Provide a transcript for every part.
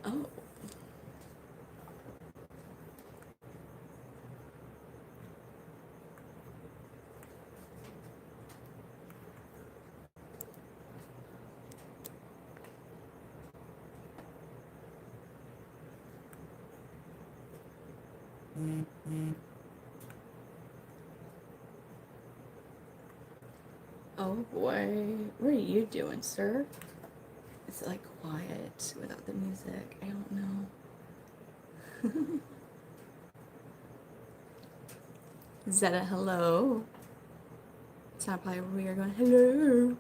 Oh. Oh boy, what are you doing, sir? It's like quiet without the music. I don't know. Zeta, hello. It's not probably we are going, hello.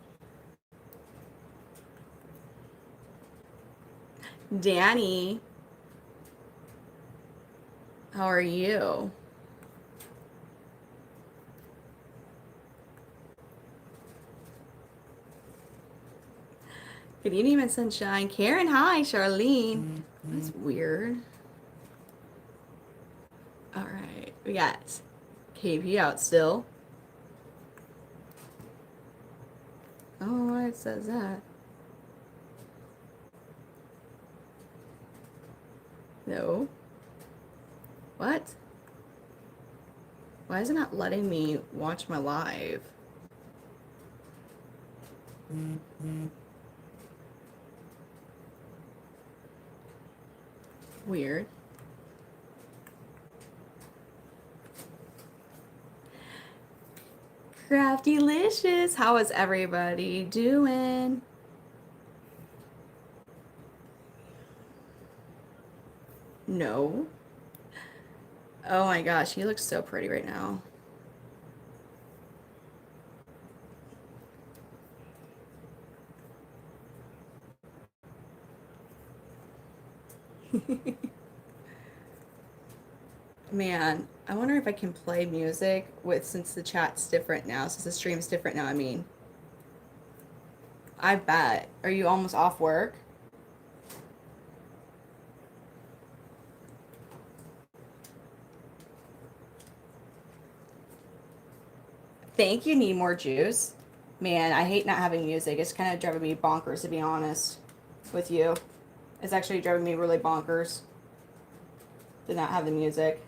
Danny, how are you? Good evening, Miss Sunshine. Karen, hi. Charlene. That's weird. All right, we got KP out still. Oh, why it says that? No. What? Why is it not letting me watch my live? Weird. Craftylicious, how is everybody doing? No. Oh my gosh, he looks so pretty right now. Man, I wonder if I can play music with, since the chat's different now, since the stream's different now, I mean. I bet. Are you almost off work? Think you need more juice? Man, I hate not having music. It's kind of driving me bonkers, to be honest with you. It's actually driving me really bonkers to not have the music.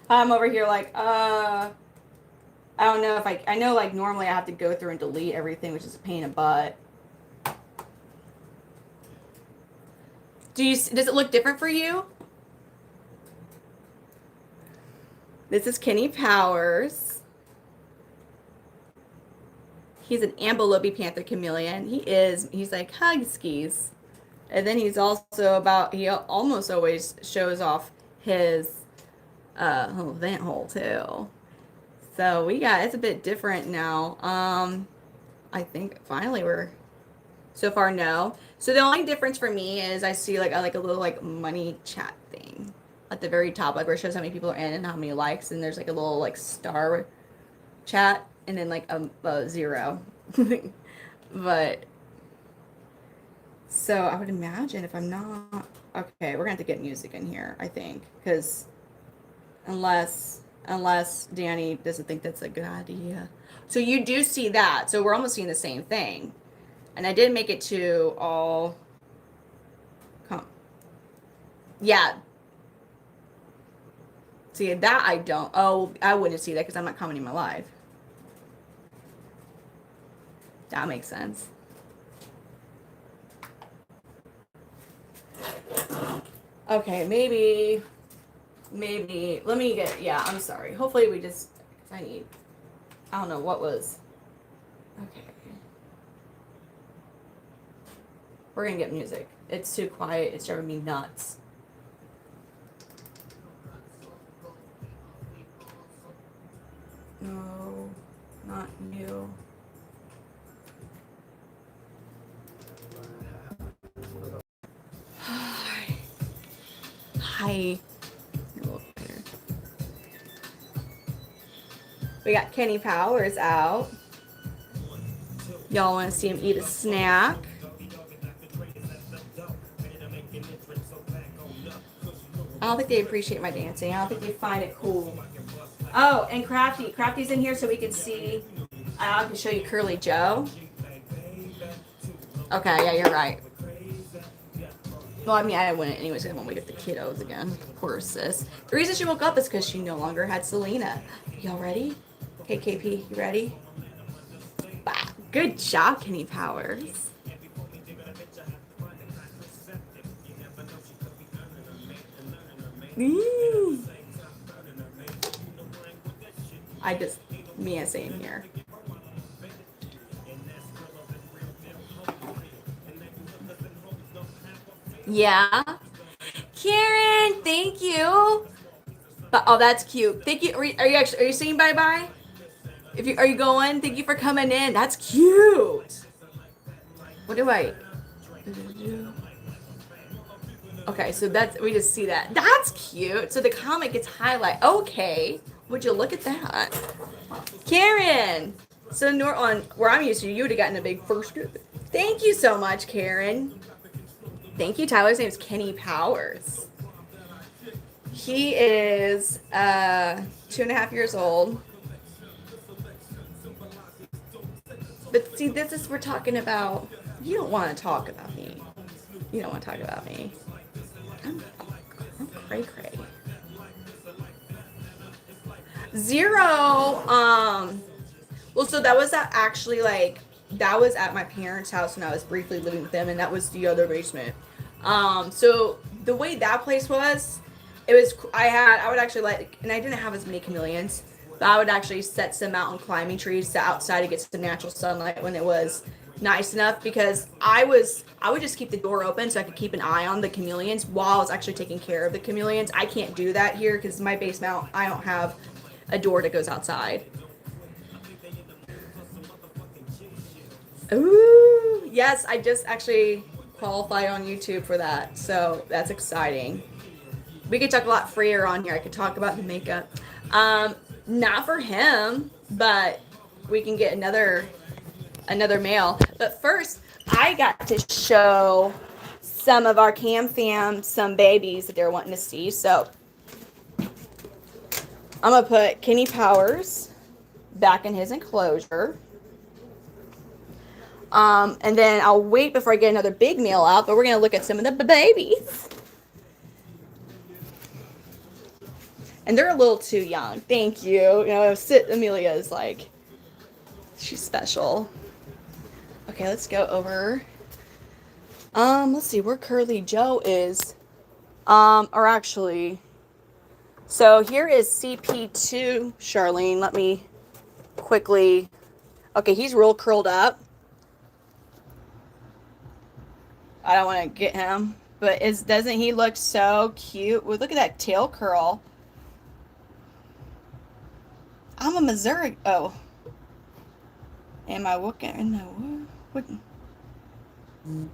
I'm over here like, I don't know if I know like normally I have to go through and delete everything, which is a pain in the butt. Does it look different for you? This is Kenny Powers. He's an Ambelobi Panther Chameleon. He's like hugskies. And then he's also he almost always shows off his little vent hole too. So it's a bit different now. I think finally we're, so far no. So the only difference for me is I see like a little like money chat thing at the very top, like where it shows how many people are in and how many likes, and there's like a little like star chat and then like a 0. But so I would imagine if I'm not, okay, we're gonna have to get music in here, I think, because unless Danny doesn't think that's a good idea. So you do see that. So we're almost seeing the same thing. And I did make it to all. Yeah. See, that I don't. Oh, I wouldn't see that because I'm not commenting my live. That makes sense. Okay, maybe. Let me get, yeah, I'm sorry. Hopefully we just, I don't know what was. Okay. We're gonna get music. It's too quiet. It's driving me nuts. No, not you. Hi. We got Kenny Powers out. Y'all want to see him eat a snack? I don't think they appreciate my dancing. I don't think they find it cool. Oh, and Crafty. Crafty's in here so we can see. I can show you Curly Joe. Okay, yeah, you're right. Well, I mean, I wouldn't anyways, because I won't wake up the kiddos again. Poor sis. The reason she woke up is because she no longer had Selena. Y'all ready? Okay, KP, you ready? Wow. Good job, Kenny Powers. Mia saying here. Yeah. Karen, thank you. Oh, that's cute. Thank you. Are you saying bye bye? Are you going? Thank you for coming in. That's cute. What do I? Okay, so we just see that. That's cute. So the comment gets highlighted. Okay. Would you look at that? Karen. So on where I'm used to, you would have gotten a big first group. Thank you so much, Karen. Thank you. Tyler's name is Kenny Powers. He is 2.5 years old. But see, we're talking about, you don't want to talk about me. You don't want to talk about me. I'm cray cray. 0. Well, so that was actually that was at my parents' house when I was briefly living with them, and that was the other basement. So the way that place was, I would actually and I didn't have as many chameleons, but I would actually set some mountain climbing trees outside to get some natural sunlight when it was nice enough, because I would just keep the door open so I could keep an eye on the chameleons while I was actually taking care of the chameleons. I can't do that here because my basement, I don't have a door that goes outside. Ooh, yes, I just actually qualified on YouTube for that, so that's exciting. We could talk a lot freer on here. I could talk about the makeup. Not for him, but we can get another male. But first, I got to show some of our Cam Fam some babies that they're wanting to see. So I'm gonna put Kenny Powers back in his enclosure. And then I'll wait before I get another big male out, but we're gonna look at some of the babies. And they're a little too young. Thank you. You know, Amelia is she's special. Okay, let's go over. Let's see where Curly Joe is. Or actually, so here is CP2 Charlene. Let me quickly. Okay, he's real curled up. I don't want to get him, but doesn't he look so cute? Well, look at that tail curl. I'm a Missouri. Oh, am I looking? No. What?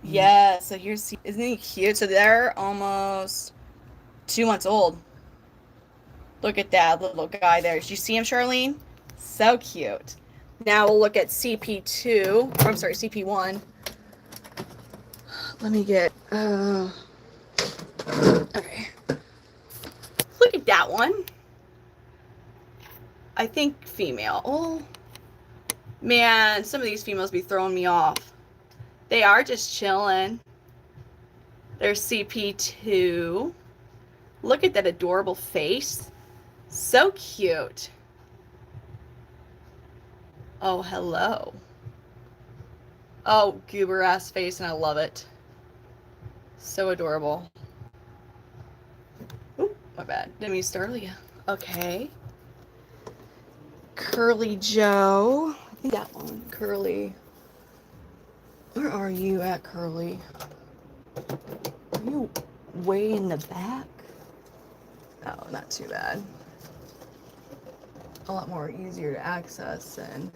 Yeah. So isn't he cute? So they're almost 2 months old. Look at that little guy there. Did you see him, Charlene? So cute. Now we'll look at CP2. I'm sorry, CP1. Let me get. Okay. Look at that one. I think female. Oh, man, some of these females be throwing me off. They are just chilling. There's CP2. Look at that adorable face. So cute. Oh, hello. Oh, goober ass face, and I love it. So adorable. Oop, my bad. Didn't mean to startle you. Okay. Curly Joe. I think that one. Curly. Where are you at, Curly? Are you way in the back? Oh, not too bad. A lot more easier to access and.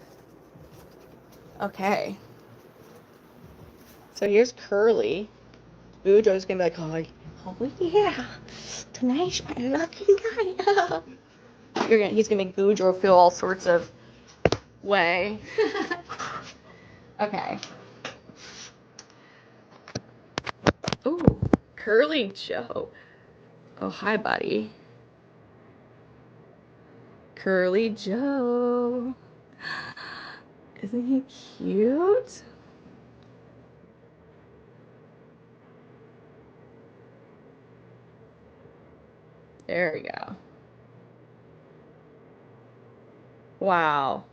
Okay. So here's Curly. Boudreaux's gonna be like, oh yeah, tonight's my lucky night. He's gonna make Boudreaux feel all sorts of way. Okay. Ooh, Curly Joe. Oh, hi, buddy. Curly Joe. Isn't he cute? There we go. Wow.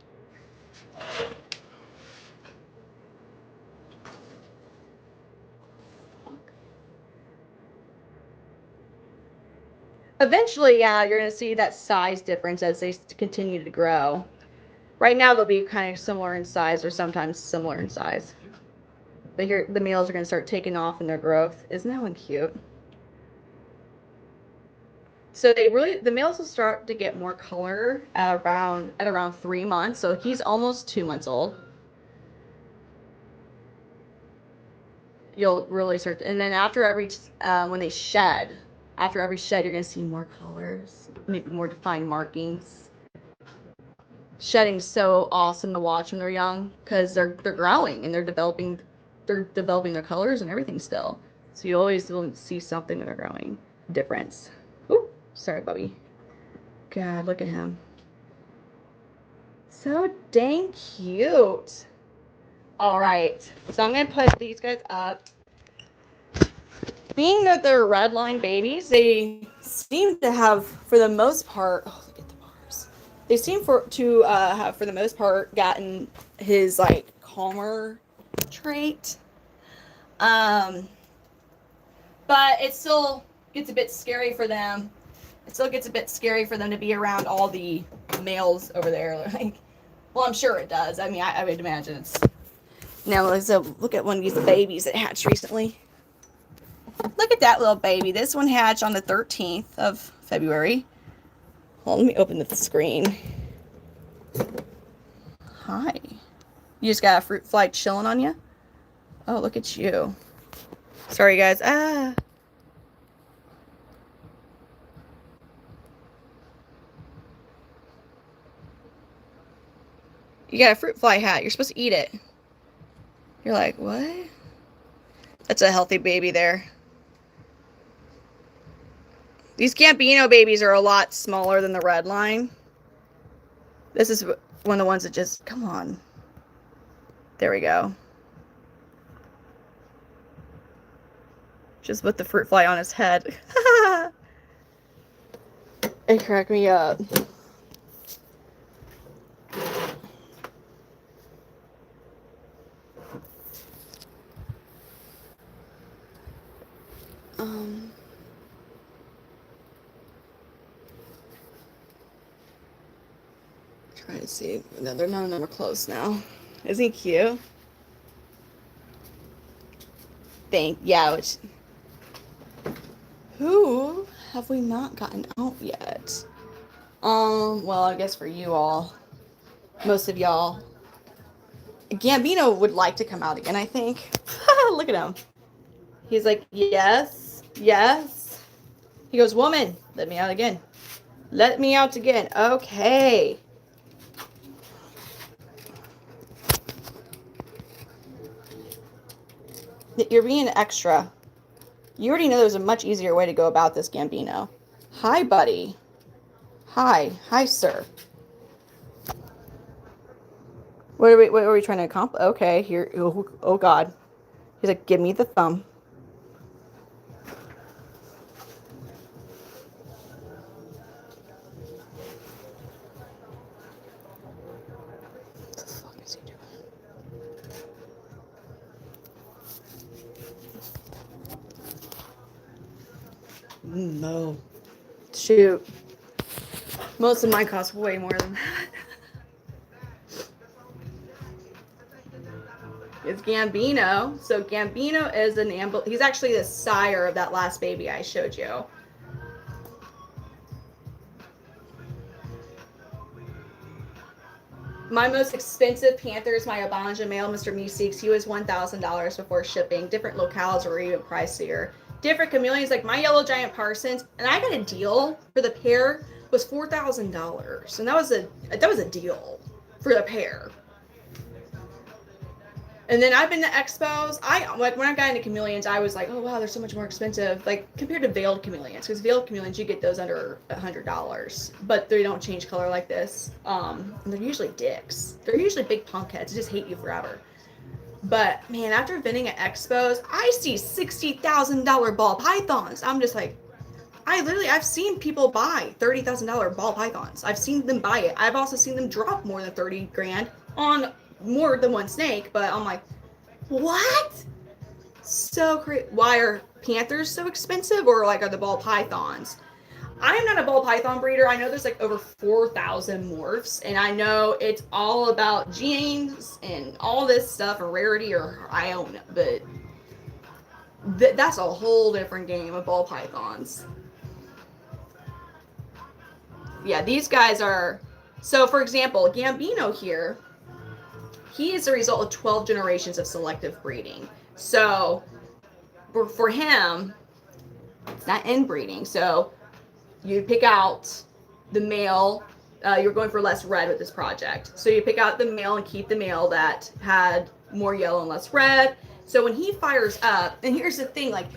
Eventually, yeah, you're going to see that size difference as they continue to grow. Right now, they'll be kind of similar in size or sometimes similar in size. But here, the males are going to start taking off in their growth. Isn't that one cute? So the males will start to get more color at around 3 months. So he's almost 2 months old. You'll really start, and then after when they shed, after every shed, you're gonna see more colors, maybe more defined markings. Shedding's so awesome to watch when they're young because they're growing and they're developing their colors and everything still. So you always will see something when they're growing. Difference. Ooh, sorry, Bubby. God, look at him. So dang cute. All right, so I'm gonna put these guys up. Being that they're red line babies, they seem to have, for the most part, oh, look at the bars. They seem to have, for the most part, gotten his like calmer trait. But it still gets a bit scary for them. It still gets a bit scary for them to be around all the males over there. Like, well, I'm sure it does. I mean, I would imagine it's. Now, so look at one of these babies that hatched recently. Look at that little baby. This one hatched on the 13th of February. Well, let me open the screen. Hi. You just got a fruit fly chilling on you? Oh, look at you. Sorry, guys. You got a fruit fly hat. You're supposed to eat it. You're like, what? That's a healthy baby there. These Gambino babies are a lot smaller than the red line. This is one of the ones that just, come on. There we go. Just put the fruit fly on his head. It cracked me up. Try to see. No, none of them are close now. Isn't he cute? Who have we not gotten out yet? Well, I guess for you all, most of y'all, Gambino would like to come out again, I think. Look at him. He's like, yes, yes. He goes, woman, let me out again. Let me out again. Okay. You're being extra. You already know there's a much easier way to go about this, Gambino. Hi, buddy. Hi, sir. What are we trying to accomplish? Okay, here. Oh, God. He's like, give me the thumb. What the fuck is he doing? No. Shoot. Most of mine cost way more than that. It's Gambino. So Gambino is he's actually the sire of that last baby I showed you. My most expensive panther is my Abanja male, Mr. Meeseeks. He was $1,000 before shipping. Different locales were even pricier. Different chameleons, like my yellow giant Parsons, and I got a deal for the pair was $4,000, and that was a deal for the pair. And then I've been to expos. When I got into chameleons, I was like, oh wow, they're so much more expensive, like compared to veiled chameleons. Because veiled chameleons, you get those under $100, but they don't change color like this. And they're usually dicks. They're usually big punk heads. They just hate you forever. But man, after vending at expos, I see $60,000 ball pythons. I'm just like, I've seen people buy $30,000 ball pythons. I've seen them buy it. I've also seen them drop more than 30 grand on more than one snake, but I'm like, what? So crazy. Why are panthers so expensive, or like are the ball pythons? I am not a ball python breeder. I know there's like over 4,000 morphs, and I know it's all about genes and all this stuff and rarity, or I don't know, but that's a whole different game of ball pythons. Yeah, these guys are. So, for example, Gambino here, he is the result of 12 generations of selective breeding. So, for him, it's not inbreeding. So, you pick out the male. You're going for less red with this project. So, you pick out the male and keep the male that had more yellow and less red. So, when he fires up, and here's the thing, like,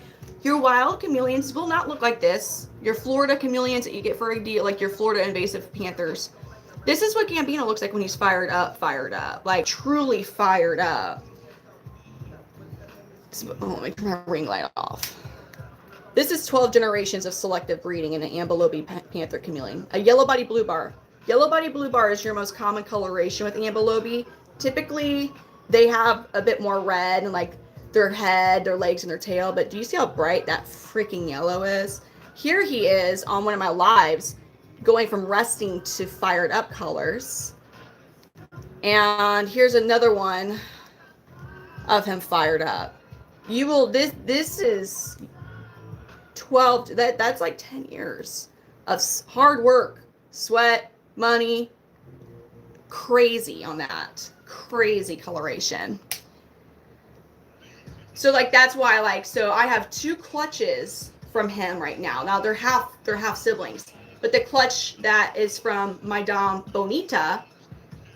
your wild chameleons will not look like this. Your Florida chameleons that you get for a deal, like your Florida invasive panthers. This is what Gambino looks like when he's fired up. Like truly fired up. Oh, let me turn my ring light off. This is 12 generations of selective breeding in an ambelobe panther chameleon. A yellow body blue bar. Yellow body blue bar is your most common coloration with ambelobe. Typically, they have a bit more red and like their head, their legs, and their tail. But do you see how bright that freaking yellow is? Here he is on one of my lives going from resting to fired up colors. And here's another one of him fired up. You will, this is 12, that's like 10 years of hard work, sweat, money, crazy on that. Crazy coloration. So like that's why like so I have 2 clutches from him right now. Now they're half siblings, but the clutch that is from my dom Bonita,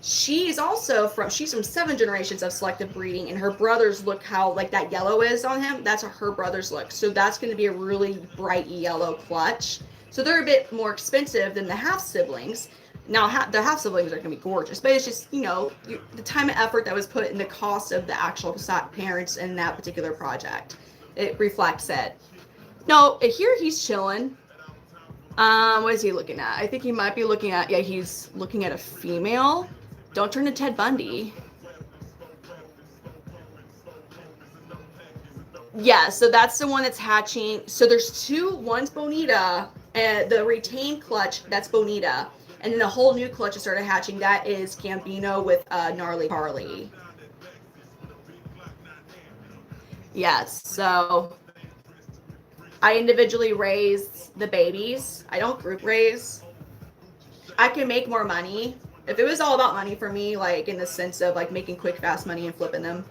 she's from 7 generations of selective breeding, and her brothers look how like that yellow is on him. That's how her brothers look. So that's going to be a really bright yellow clutch. So they're a bit more expensive than the half siblings. Now, the half siblings are going to be gorgeous, but it's just, you know, the time and effort that was put in the cost of the actual parents in that particular project. It reflects it. No, here he's chilling. What is he looking at? I think he might be looking at, he's looking at a female. Don't turn to Ted Bundy. Yeah, so that's the one that's hatching. So there's 2, one's Bonita, and the retained clutch, that's Bonita. And then the whole new clutch that started hatching, that is Gambino with Gnarly Carly. Yes, so I individually raise the babies. I don't group raise. I can make more money. If it was all about money for me, like in the sense of like making quick, fast money and flipping them,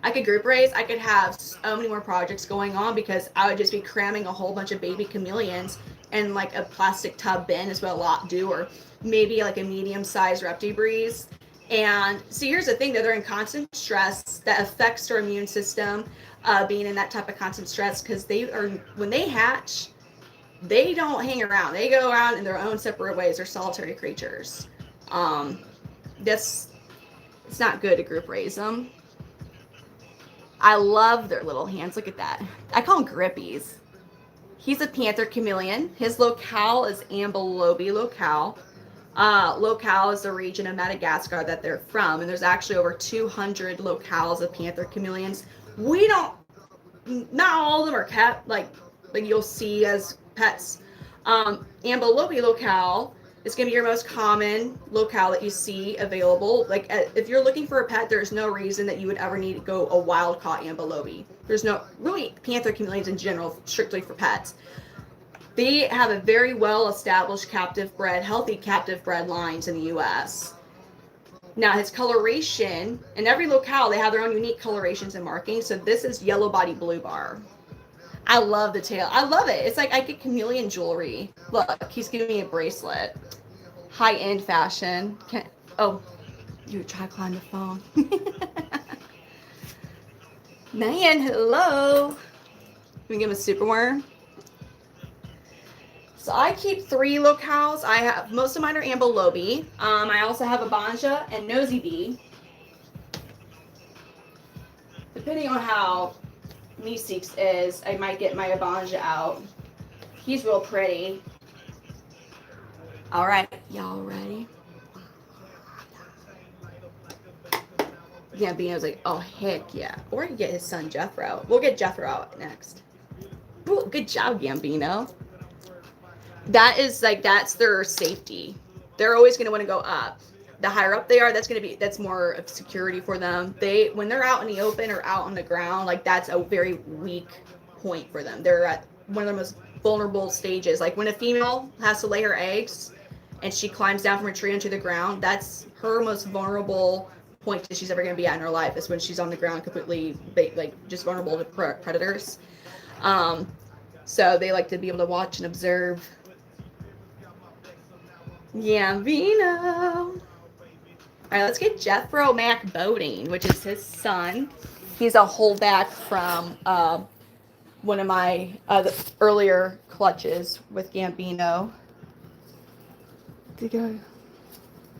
I could group raise. I could have so many more projects going on because I would just be cramming a whole bunch of baby chameleons in like a plastic tub bin is what a lot do, or maybe like a medium-sized Reptile breeze. And see, here's the thing, that they're in constant stress that affects their immune system, being in that type of constant stress, because when they hatch, they don't hang around. They go out in their own separate ways. They're solitary creatures. It's not good to group raise them. I love their little hands. Look at that. I call them grippies. He's a Panther Chameleon. His locale is Ambelobe locale. Locale is the region of Madagascar that they're from, and there's actually over 200 locales of Panther Chameleons. Not all of them are kept, like you'll see as pets. Ambelobe locale is going to be your most common locale that you see available. Like if you're looking for a pet, there's no reason that you would ever need to go a wild caught Ambelobe. There's no really Panther Chameleons in general, strictly for pets. They have a very well established healthy captive bred lines in the U.S. Now his coloration, in every locale they have their own unique colorations and markings. So this is yellow body blue bar. I love the tail. I love it. It's like I get chameleon jewelry. Look, he's giving me a bracelet. High-end fashion. You try to climb the phone. Man, hello. Can we give him a super worm? So I keep 3 locales. Most of mine are Ambelobe. I also have Abanja and Nosy Bee. Depending on how Meeseeks is, I might get my Abanja out He's real pretty. All right, y'all ready? Gambino's like, oh, heck yeah. Or he can get his son Jethro. We'll get Jethro out next. Ooh, good job, Gambino. That is like, that's their safety. They're always going to want to go up. The higher up they are, that's more of security for them. When they're out in the open or out on the ground, like that's a very weak point for them. They're at one of the most vulnerable stages. Like when a female has to lay her eggs and she climbs down from a tree into the ground, that's her most vulnerable point that she's ever going to be at in her life, is when she's on the ground completely like just vulnerable to predators. So they like to be able to watch and observe. Gambino. All right, let's get Jethro Mac Boating, which is his son. He's a holdback from one of my earlier clutches with Gambino.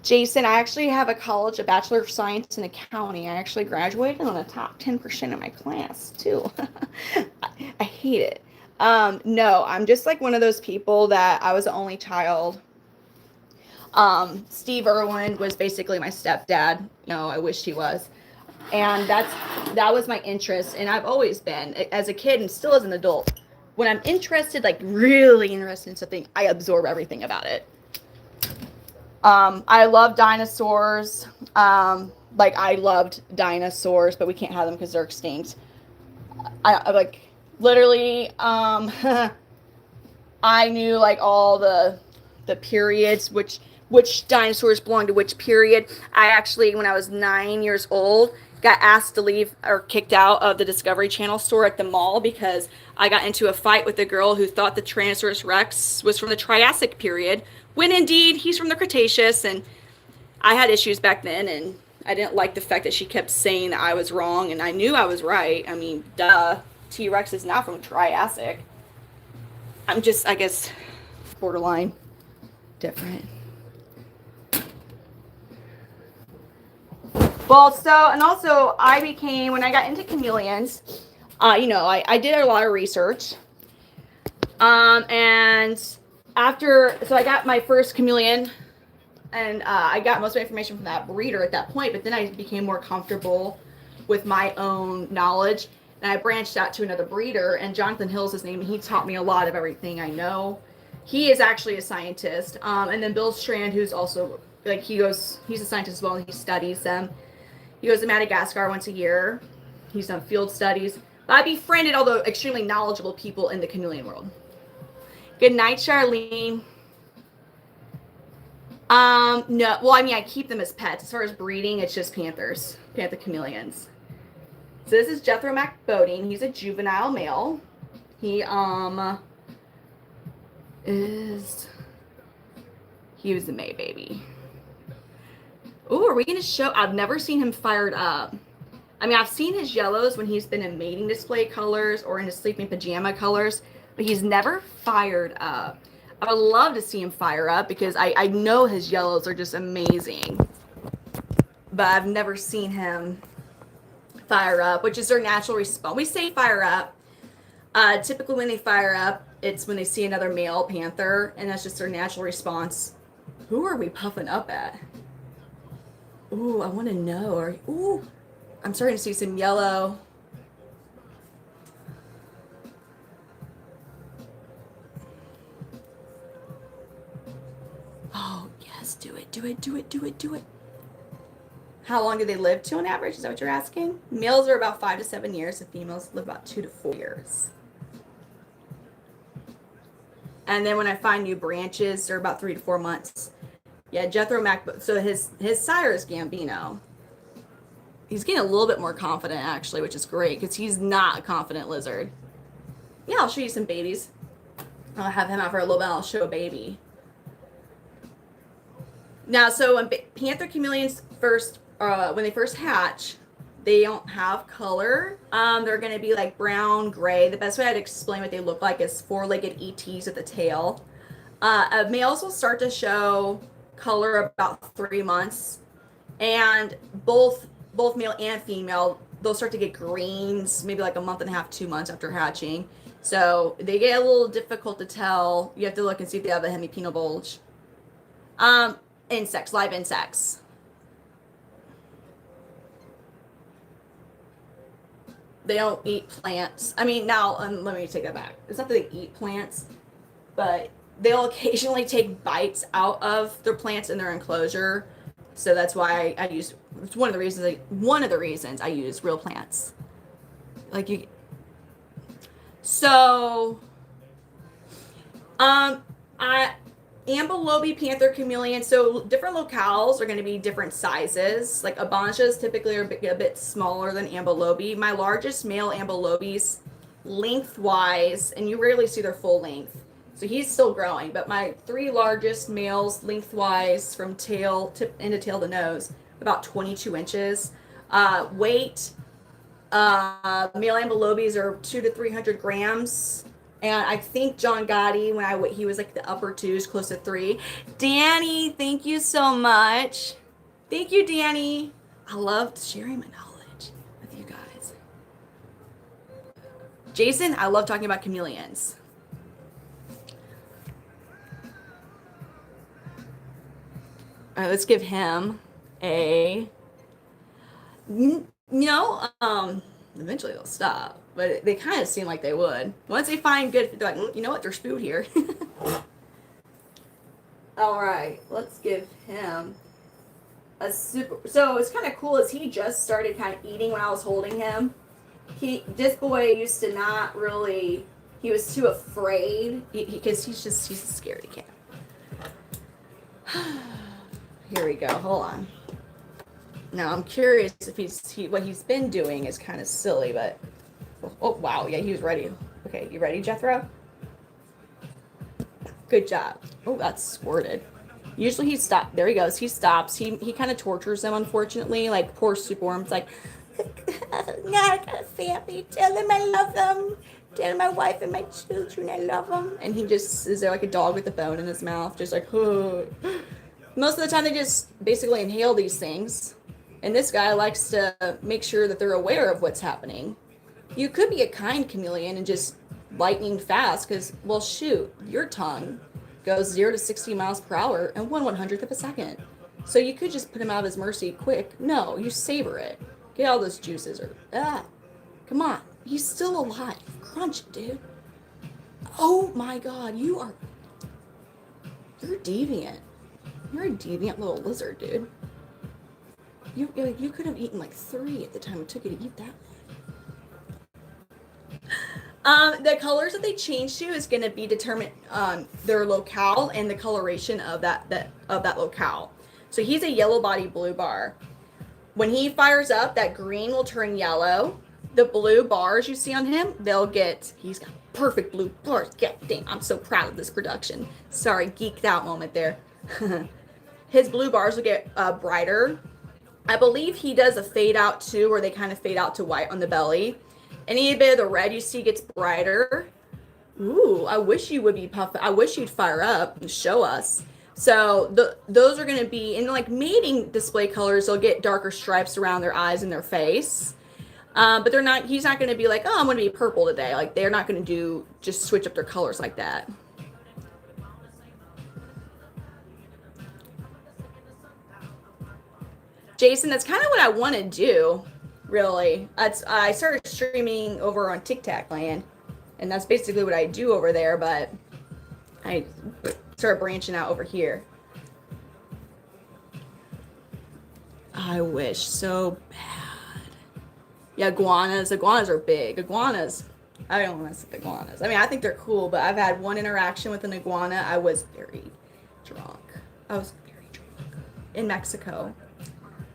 Jason, I actually have a Bachelor of Science in Accounting. I actually graduated on the top 10% of my class, too. I hate it. No, I'm just like one of those people that I was the only child. Steve Irwin was basically my stepdad. No, I wished he was. And that was my interest. And I've always been, as a kid and still as an adult, when I'm interested, like really interested in something, I absorb everything about it. I love dinosaurs. Like I loved dinosaurs, but we can't have them because they're extinct. I like literally, I knew like all the periods, which dinosaurs belong to which period. I actually, when I was 9 years old, got asked to leave or kicked out of the Discovery Channel store at the mall because I got into a fight with a girl who thought the Tyrannosaurus Rex was from the Triassic period, when indeed he's from the Cretaceous. And I had issues back then, and I didn't like the fact that she kept saying that I was wrong, and I knew I was right. I mean, duh. T-Rex is not from Triassic. I'm just, I guess, borderline different. Well, and also I became, when I got into chameleons, I did a lot of research. And so I got my first chameleon, and I got most of my information from that breeder at that point, but then I became more comfortable with my own knowledge, and I branched out to another breeder, and Jonathan Hill's his name, and he taught me a lot of everything I know. He is actually a scientist. And then Bill Strand, who's also, like, he's a scientist as well, and he studies them. He goes to Madagascar once a year. He's done field studies. But I befriended all the extremely knowledgeable people in the chameleon world. Good night, Charlene. No, well, I mean, I keep them as pets. As far as breeding, it's just panthers, Panther Chameleons. So this is Jethro Mac Boating. He's a juvenile male. He was a May baby. Ooh, are we going to show? I've never seen him fired up. I mean, I've seen his yellows when he's been in mating display colors or in his sleeping pajama colors, but he's never fired up. I would love to see him fire up because I know his yellows are just amazing. But I've never seen him fire up, which is their natural response. We say fire up. Typically when they fire up, it's when they see another male panther, and that's just their natural response. Who are we puffing up at? Ooh, I want to know. Ooh, I'm starting to see some yellow. Oh, yes, do it, do it, do it, do it, do it. How long do they live to on average? Is that what you're asking? Males are about 5 to 7 years. The females live about 2 to 4 years. And then when I find new branches, they're about 3 to 4 months. Yeah, Jethro Mac. So his sire is Gambino. He's getting a little bit more confident, actually, which is great, because he's not a confident lizard. Yeah, I'll show you some babies. I'll have him out for a little bit. I'll show a baby. Now, so when Panther Chameleons when they first hatch, they don't have color. They're going to be like brown, gray. The best way I'd explain what they look like is four-legged ETs at the tail. Males will start to show color about 3 months, and both male and female, they'll start to get greens maybe like a month and a half, 2 months after hatching, So they get a little difficult to tell. You have to look and see if they have a hemipenal bulge. Insects, live insects. They don't eat plants. I mean, now, let me take that back. It's not that they eat plants, but they'll occasionally take bites out of their plants in their enclosure. So that's why I use, it's one of the reasons I use real plants. Like you, so, Ambelobe Panther Chameleon. So different locales are going to be different sizes. Like Abanchas typically are a bit smaller than Ambelobe. My largest male Ambelobes, lengthwise, and you rarely see their full length. So he's still growing, but my 3 largest males lengthwise from tip end of tail to nose, about 22 inches. Weight, male Ambelobes are 200 to 300 grams. And I think John Gotti, he was like the upper 2s, close to 3. Danny, thank you so much. Thank you, Danny. I loved sharing my knowledge with you guys. Jason, I love talking about chameleons. All right, let's give him a, eventually they'll stop, but they kind of seem like they would. Once they find good, they're like, you know what, there's food here. All right, let's give him a super, so it's kind of cool as he just started kind of eating when I was holding him. This boy used to not really, he was too afraid, because he's a scaredy cat. Here we go, hold on. Now I'm curious if what he's been doing is kind of silly, but oh wow, yeah, he was ready. Okay, you ready, Jethro? Good job. Oh, that's squirted. Usually he stops. There he goes. He stops. He kind of tortures them, unfortunately. Like poor Superworm's like, not a family. Tell them I love them. Tell my wife and my children I love them. And he just is there like a dog with a bone in his mouth, just like, oh. Most of the time they just basically inhale these things. And this guy likes to make sure that they're aware of what's happening. You could be a kind chameleon and just lightning fast because, well, shoot, your tongue goes 0 to 60 miles per hour in 1/100th of a second. So you could just put him out of his mercy quick. No, you savor it. Get all those juices. Come on. He's still alive. Crunch it, dude. Oh my God, you're deviant. You're a deviant little lizard, dude. You could have eaten like 3 at the time it took you to eat that one. The colors that they change to is going to be determined their locale and the coloration of that locale. So he's a yellow body blue bar. When he fires up, that green will turn yellow. The blue bars you see on him, he's got perfect blue bars. God damn, I'm so proud of this production. Sorry, geeked out moment there. His blue bars will get brighter. I believe he does a fade out too, where they kind of fade out to white on the belly. Any bit of the red you see gets brighter. Ooh, I wish you would be puffed. I wish you'd fire up and show us. So those are going to be, in like mating display colors, they'll get darker stripes around their eyes and their face. But he's not going to be like, oh, I'm going to be purple today. Like, they're not going to just switch up their colors like that. Jason, that's kind of what I want to do, really. I started streaming over on TikTok land, and that's basically what I do over there, but I started branching out over here. I wish so bad. Yeah, iguanas. Iguanas are big. Iguanas, I don't mess with iguanas. I mean, I think they're cool, but I've had one interaction with an iguana. I was very drunk. In Mexico.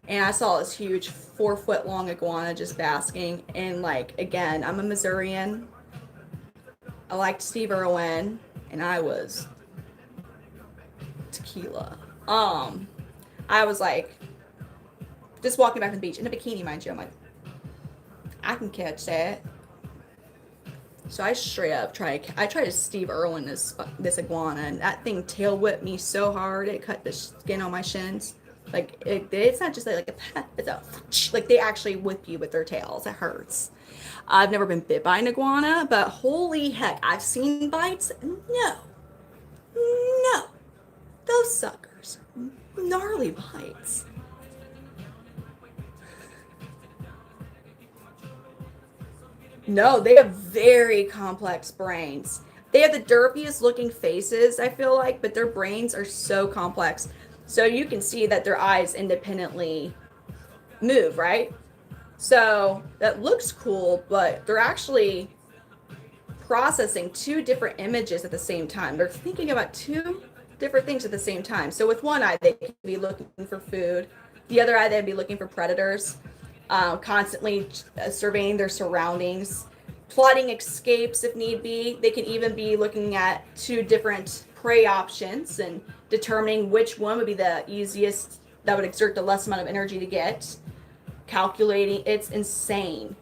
And I saw this huge 4-foot long iguana just basking. And like, again, I'm a Missourian. I liked Steve Irwin, and I was tequila. I was like, just walking back to the beach in a bikini, mind you. I'm like, I can catch that. So I straight up tried to Steve Irwin this iguana, and that thing tail whipped me so hard it cut the skin on my shins. Like it's not just like a pet, it's like they actually whip you with their tails. It hurts. I've never been bit by an iguana, but holy heck, I've seen bites. No, no, those suckers, gnarly bites. No, they have very complex brains. They have the derpiest looking faces, I feel like, but their brains are so complex. So you can see that their eyes independently move, right? So that looks cool, but they're actually processing two different images at the same time. They're thinking about two different things at the same time. So with one eye, they could be looking for food. The other eye, they'd be looking for predators, constantly surveying their surroundings, plotting escapes if need be. They can even be looking at two different prey options and determining which one would be the easiest, that would exert the less amount of energy to get. Calculating, it's insane.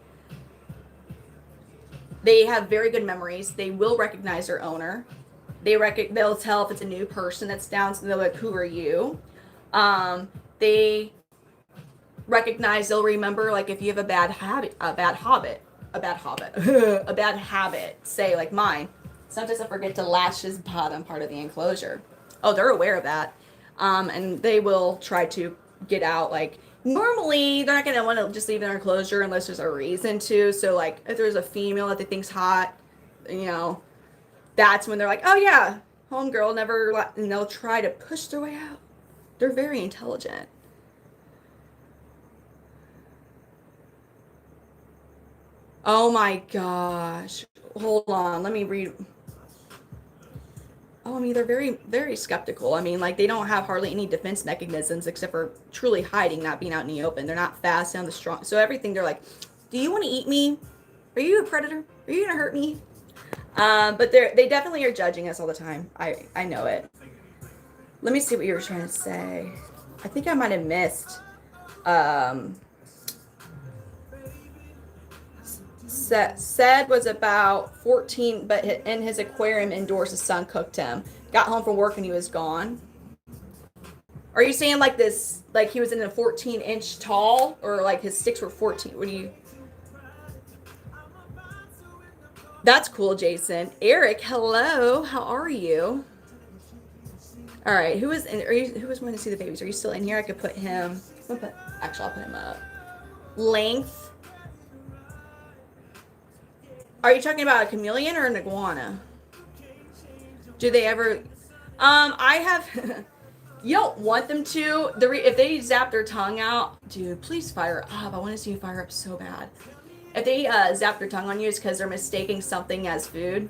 They have very good memories. They will recognize their owner. They'll tell if it's a new person that's down, so they're like, who are you? They recognize, they'll remember, like if you have a bad habit, say like mine. Sometimes I forget to latch his bottom part of the enclosure. Oh, they're aware of that. And they will try to get out. Like normally they're not going to want to just leave their enclosure unless there's a reason to. So like if there's a female that they think's hot, you know, that's when they're like, oh yeah, homegirl, never, and they'll try to push their way out. They're very intelligent. Oh my gosh. Hold on. Let me read. Oh, I mean, they're very, very skeptical. I mean, like, they don't have hardly any defense mechanisms except for truly hiding, not being out in the open. They're not fast, sound the strong. So everything, they're like, do you want to eat me? Are you a predator? Are you going to hurt me? But they definitely are judging us all the time. I know it. Let me see what you were trying to say. I think I might have missed. Said was about 14, but in his aquarium indoors, his son cooked him. Got home from work and he was gone. Are you saying like this, like he was in a 14-inch tall, or like his sticks were 14? What do you? That's cool, Jason. Eric, hello. How are you? All right. Who was wanting to see the babies? Are you still in here? I could put him. Actually, I'll put him up. Length. Are you talking about a chameleon or an iguana? Do they ever? I have. You don't want them to. If they zap their tongue out, dude, please fire up. I want to see you fire up so bad. If they zap their tongue on you, it's because they're mistaking something as food.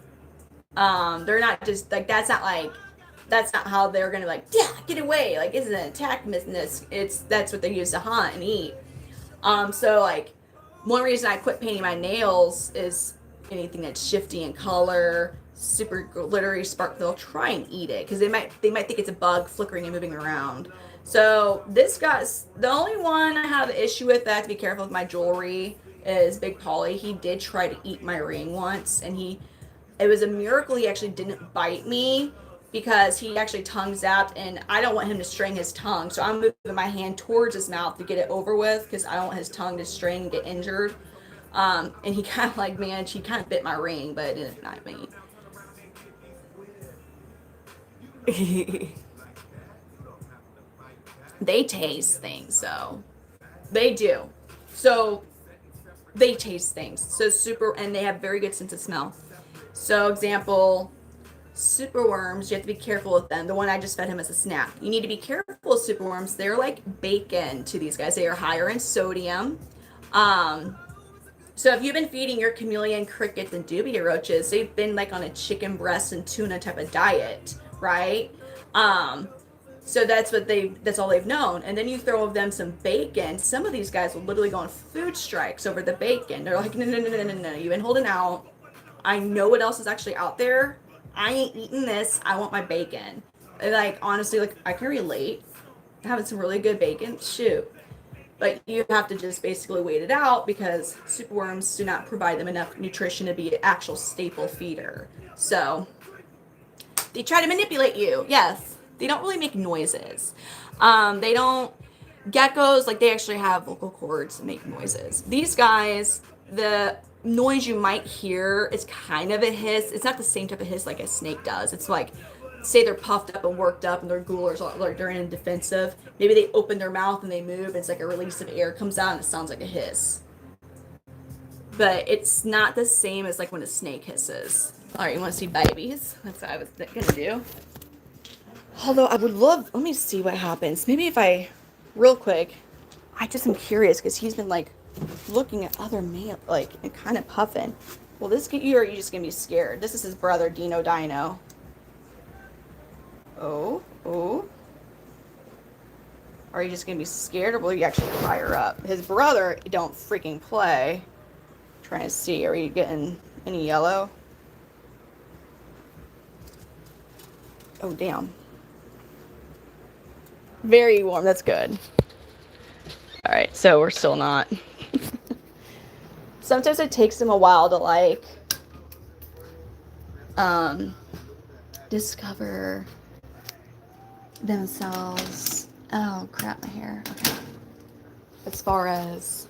They're not just like that's not how they're gonna like, yeah, get away. Like it's an attack business. That's what they use to hunt and eat. So like one reason I quit painting my nails is anything that's shifty in color, super glittery, spark, they'll try and eat it because they might think it's a bug flickering and moving around. So this guy's the only one I have an issue with. That I have to be careful with my jewelry is Big Polly. He did try to eat my ring once, and it was a miracle he actually didn't bite me because he actually tongue zapped, and I don't want him to string his tongue, so I'm moving my hand towards his mouth to get it over with because I don't want his tongue to string and get injured. And he kind of like managed, he kind of bit my ring, but it didn't bite me. They taste things, though. They do. So they taste things. So and they have very good sense of smell. So example, superworms, you have to be careful with them. The one I just fed him as a snack. You need to be careful with superworms. They're like bacon to these guys. They are higher in sodium. So if you've been feeding your chameleon crickets and dubia roaches, they've been like on a chicken breast and tuna type of diet, right? So that's all they've known. And then you throw them some bacon. Some of these guys will literally go on food strikes over the bacon. They're like, no, you've been holding out. I know what else is actually out there. I ain't eating this. I want my bacon. And like, honestly, like I can relate. Having some really good bacon, shoot. But you have to just basically wait it out because superworms do not provide them enough nutrition to be an actual staple feeder. So they try to manipulate you. Yes. They don't really make noises. They don't. Geckos, like they actually have vocal cords and make noises. These guys, noise you might hear is kind of a hiss. It's not the same type of hiss like a snake does. It's like, say they're puffed up and worked up and their goolers, like they're in defensive. Maybe they open their mouth and they move. And it's like a release of air comes out and it sounds like a hiss. But it's not the same as like when a snake hisses. All right, you want to see babies? That's what I was gonna do. Although I would love, let me see what happens. Maybe if I, real quick, I just am curious because he's been like looking at other male, like, and kind of puffing. Will this get you, or are you just gonna be scared? This is his brother, Dino Dino. Oh. Are you just gonna be scared, or will you actually fire up? His brother don't freaking play. Trying to see, are you getting any yellow? Oh, damn. Very warm, that's good. All right, so we're still not. Sometimes it takes them a while to like discover themselves. Oh crap, my hair. Okay. As far as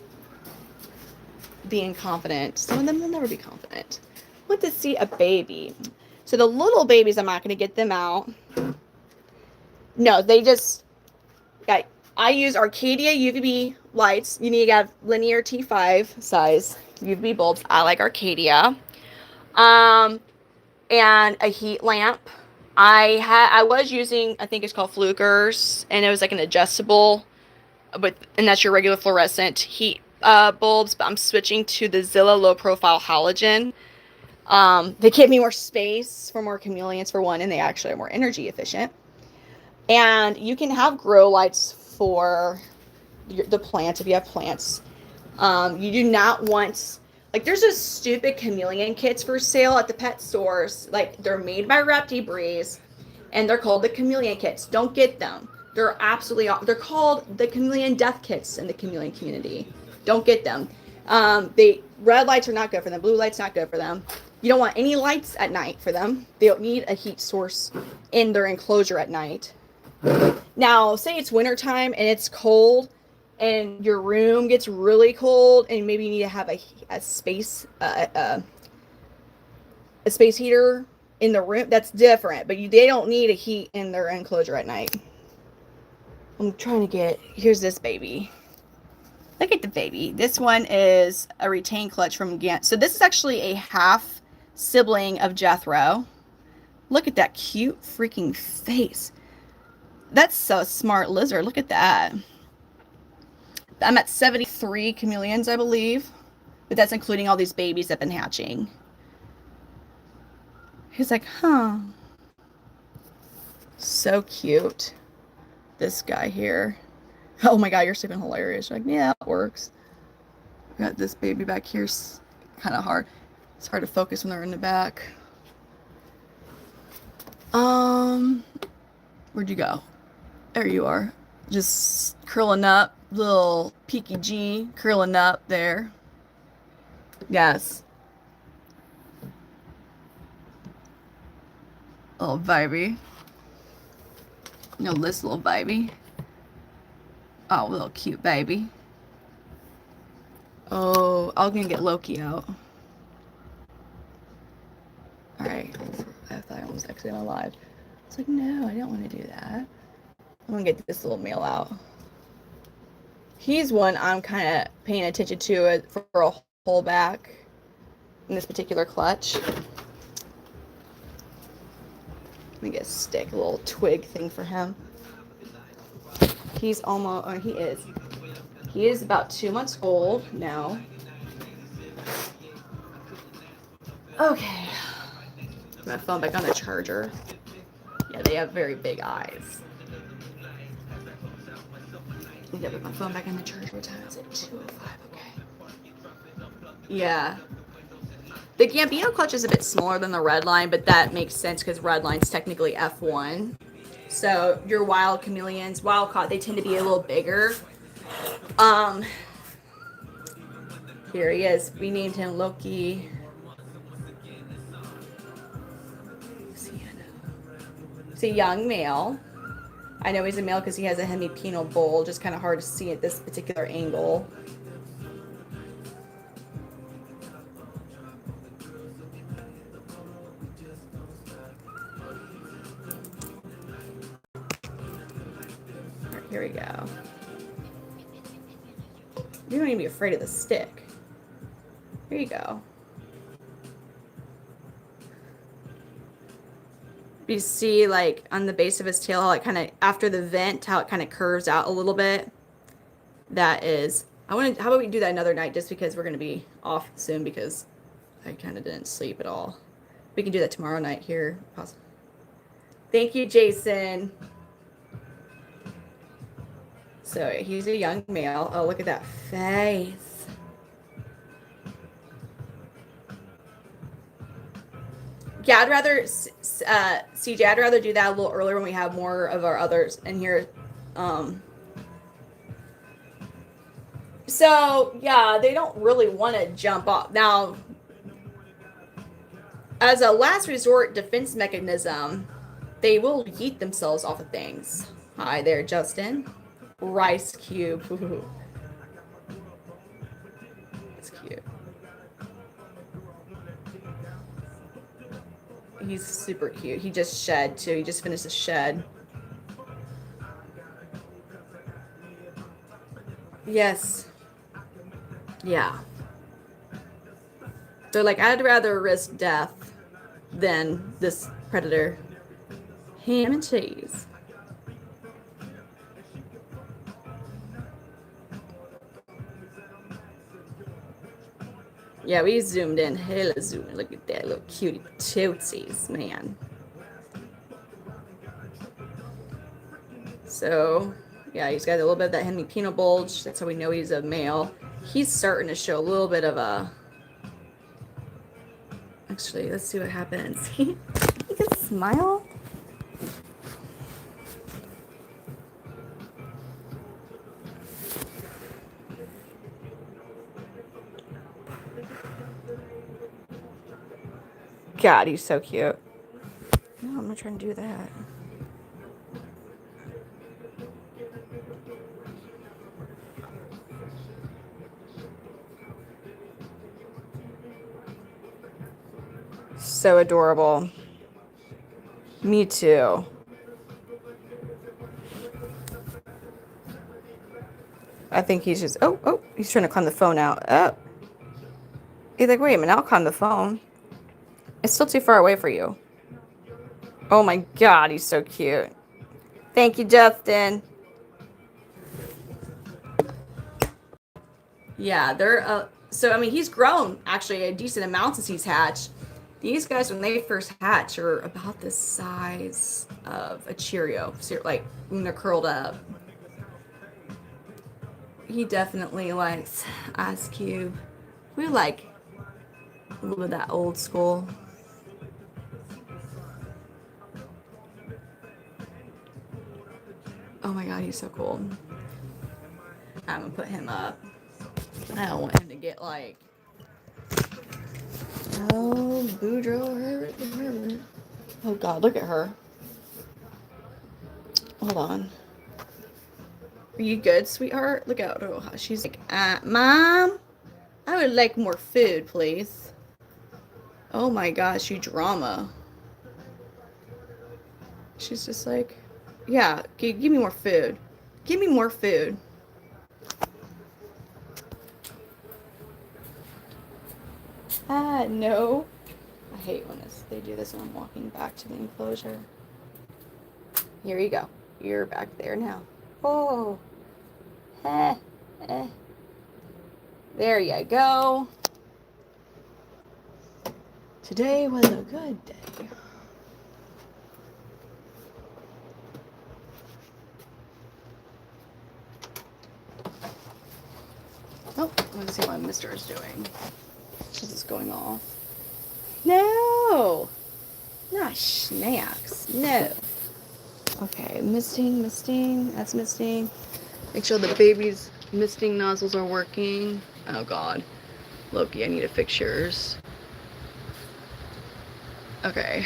being confident, some of them will never be confident. I want to see a baby. So the little babies, I'm not going to get them out. No, they just got. I use Arcadia UVB lights. You need to have linear T5 size UVB bulbs. I like Arcadia. And a heat lamp. I was using, I think it's called Flukers, and it was like an adjustable, and that's your regular fluorescent heat bulbs, but I'm switching to the Zilla low profile halogen. They give me more space for more chameleons for one, and they actually are more energy efficient. And you can have grow lights for the plants if you have plants. You do not want, like, there's a stupid chameleon kits for sale at the pet stores. Like, they're made by Reptile, and they're called the chameleon kits. Don't get them. They're they're called the chameleon death kits in the chameleon community. Don't get them. Red lights are not good for them. Blue lights not good for them. You don't want any lights at night for them. They don't need a heat source in their enclosure at night. Now, say it's wintertime and it's cold and your room gets really cold and maybe you need to have a space heater in the room. That's different, but they don't need a heat in their enclosure at night. I'm trying to get, here's this baby. Look at the baby. This one is a retained clutch from Gant. So this is actually a half sibling of Jethro. Look at that cute freaking face. That's so smart lizard. Look at that. I'm at 73 chameleons, I believe. But that's including all these babies that have been hatching. He's like, huh. So cute. This guy here. Oh my god, you're sleeping hilarious. You're like, yeah, it works. Got this baby back here. Kind of hard. It's hard to focus when they're in the back. Where'd you go? There you are. Just curling up. Little peaky G curling up there. Yes. Little baby. No, this little baby. Oh, little cute baby. Oh, I'm gonna get Loki out. Alright. I thought I was actually alive. It's like, no, I don't want to do that. I'm gonna get this little male out. He's one I'm kind of paying attention to for a whole back in this particular clutch. Let me get a stick, a little twig thing for him. He's almost, or he is about 2 months old now. Okay. Put my phone back on the charger. Yeah, they have very big eyes. I need to put my phone back on the charger. What time is it? 2:05, okay. Yeah. The Gambino clutch is a bit smaller than the red line, but that makes sense because red line's technically F1. So your wild chameleons, wild caught, they tend to be a little bigger. Here he is. We named him Loki. It's a young male. I know he's a male because he has a hemipenal bowl, just kind of hard to see at this particular angle. Here we go. You don't even be afraid of the stick. Here you go. You see, like, on the base of his tail, how it kind of, after the vent, how it kind of curves out a little bit. That is, how about we do that another night, just because we're going to be off soon, because I kind of didn't sleep at all. We can do that tomorrow night here. Pause. Thank you, Jason. So he's a young male. Oh, look at that face. Yeah, I'd rather, CJ, I'd rather do that a little earlier when we have more of our others in here. So, yeah, they don't really want to jump off. Now, as a last resort defense mechanism, they will yeet themselves off of things. Hi there, Justin. Rice cube. Ooh. That's cute. He's super cute. He just shed, too. He just finished a shed. Yes. Yeah. They're like, I'd rather risk death than this predator. Ham and cheese. Yeah, we zoomed in. Hella zoomed. Look at that little cutie tootsies, man. So, yeah, he's got a little bit of that hemipenal bulge. That's how we know he's a male. He's starting to show a little bit of a... Actually, let's see what happens. He can smile. God, he's so cute. No, I'm not trying to do that. So adorable. Me too. I think he's just... Oh, he's trying to climb the phone out. Oh. He's like, wait a minute, I'll climb the phone. It's still too far away for you. Oh my God, he's so cute. Thank you, Justin. Yeah, they're... so, I mean, he's grown, actually, a decent amount since he's hatched. These guys, when they first hatch, are about the size of a Cheerio. So, like, when they're curled up. He definitely likes Ice Cube. We like a little bit of that old school. Oh my God, he's so cool. I'm gonna put him up. I don't want him to get like... Oh, Boudreaux, her. Oh God, look at her. Hold on. Are you good, sweetheart? Look out. Oh, she's like, Mom, I would like more food, please. Oh my gosh, you drama. She's just like, yeah, give me more food. Give me more food. No. I hate when they do this when I'm walking back to the enclosure. Here you go. You're back there now. Oh. There you go. Today was a good day. Oh, let's see what Mr. is doing. This is going off. No! Not snacks. No. Okay, misting. That's misting. Make sure the baby's misting nozzles are working. Oh God. Loki, I need to fix yours. Okay.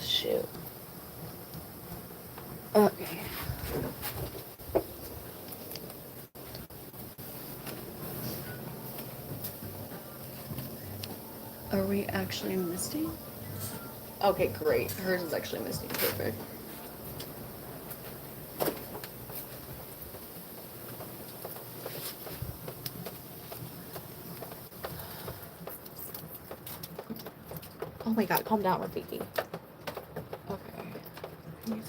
Shoot. Okay. we actually misting? Okay, great. Hers is actually misting. Perfect. Oh my god, calm down, Rafiki. Okay.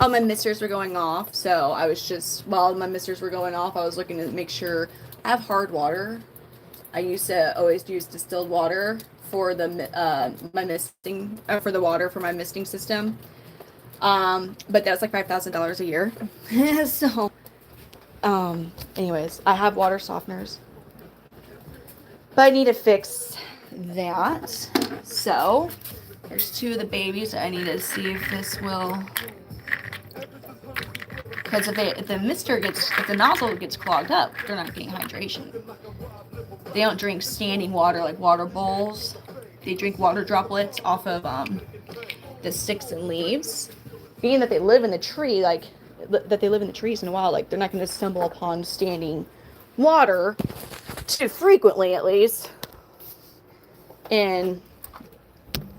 Oh, my misters were going off, so I was just, while my misters were going off, I was looking to make sure I have hard water. I used to always use distilled water for the my misting for the water for my misting system. But that's like $5,000 a year. So, anyways, I have water softeners, but I need to fix that. So, there's 2 of the babies. I need to see if this will. Because if the nozzle gets clogged up, they're not getting hydration. They don't drink standing water like water bowls. They drink water droplets off of the sticks and leaves. Being that they live in the tree, like that they live in the trees in a while, like they're not going to stumble upon standing water too frequently, at least, in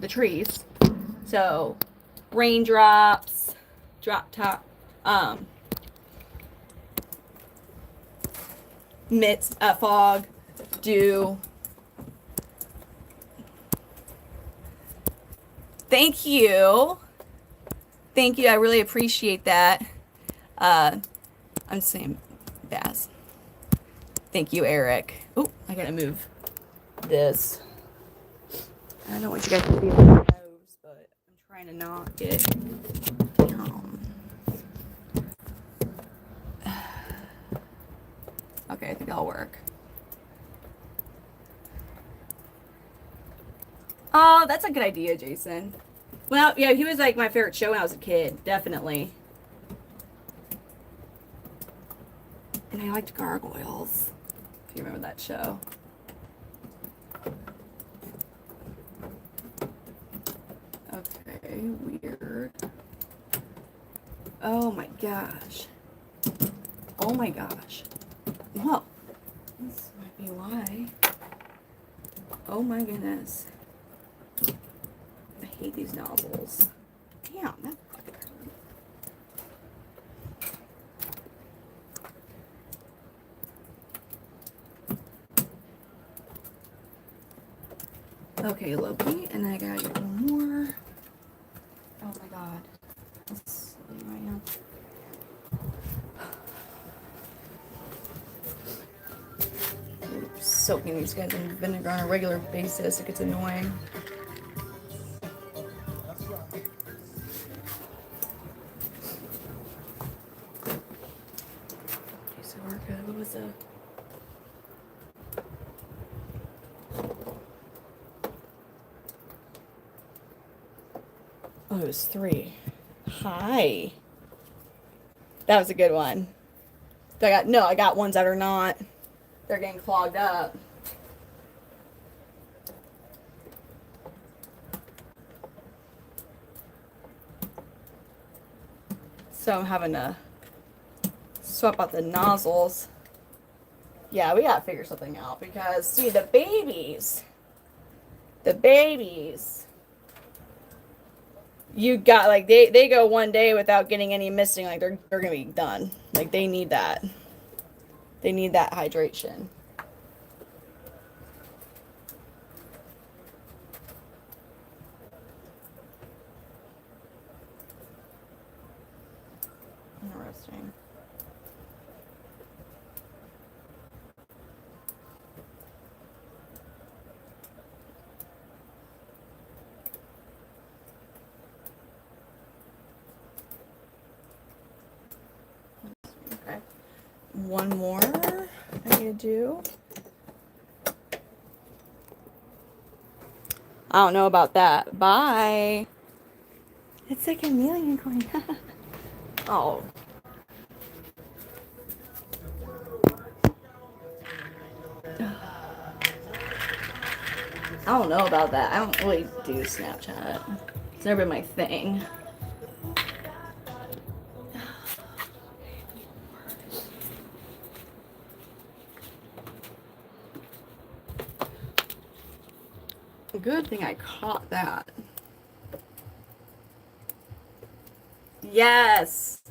the trees. So, raindrops, drop top, mist, fog, dew. Thank you. Thank you. I really appreciate that. I'm saying Baz. Thank you, Eric. Oh, I gotta move this. I don't want you guys to see my nose, but I'm trying to not get. Okay, I think that'll work. Oh, that's a good idea, Jason. Well, yeah, he was like my favorite show when I was a kid, definitely. And I liked Gargoyles, if you remember that show. Okay, weird. Oh my gosh. Oh my gosh. Well, this might be why. Oh my goodness. I hate these nozzles. Damn, that fucking hurt. Okay, Loki, and I gotta get one more. Oh my god. That's silly right now. Soaking these guys in vinegar on a regular basis. It gets annoying. Okay, so we're good. What was the... Oh, it was 3. Hi. That was a good one. I got ones that are not. They're getting clogged up. So I'm having to swap out the nozzles. Yeah, we gotta figure something out because, see, the babies, you got, like, they go one day without getting any misting, like, they're gonna be done. Like, they need that. They need that hydration. Interesting. Okay. One more I need to do. I don't know about that. Bye. It's a chameleon coin. Oh. I don't know about that. I don't really do Snapchat. It's never been my thing. good thing I caught that. Yes!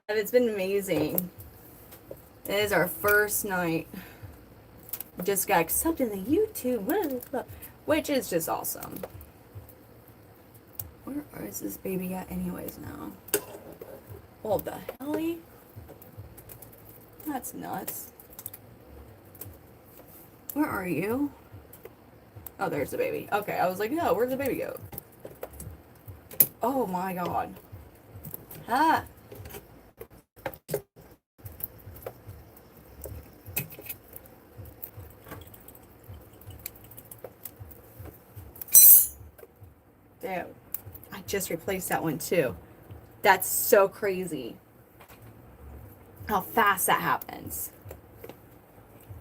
It's been amazing. It is our first night. Just got accepted in the YouTube, which is just awesome. Where is this baby at anyways now? Oh, the hell? That's nuts. Where are you? Oh, there's the baby. Okay, I was like, no, where'd the baby go? Oh my god. Ah! Dude, I just replaced that one too. That's so crazy. How fast that happens.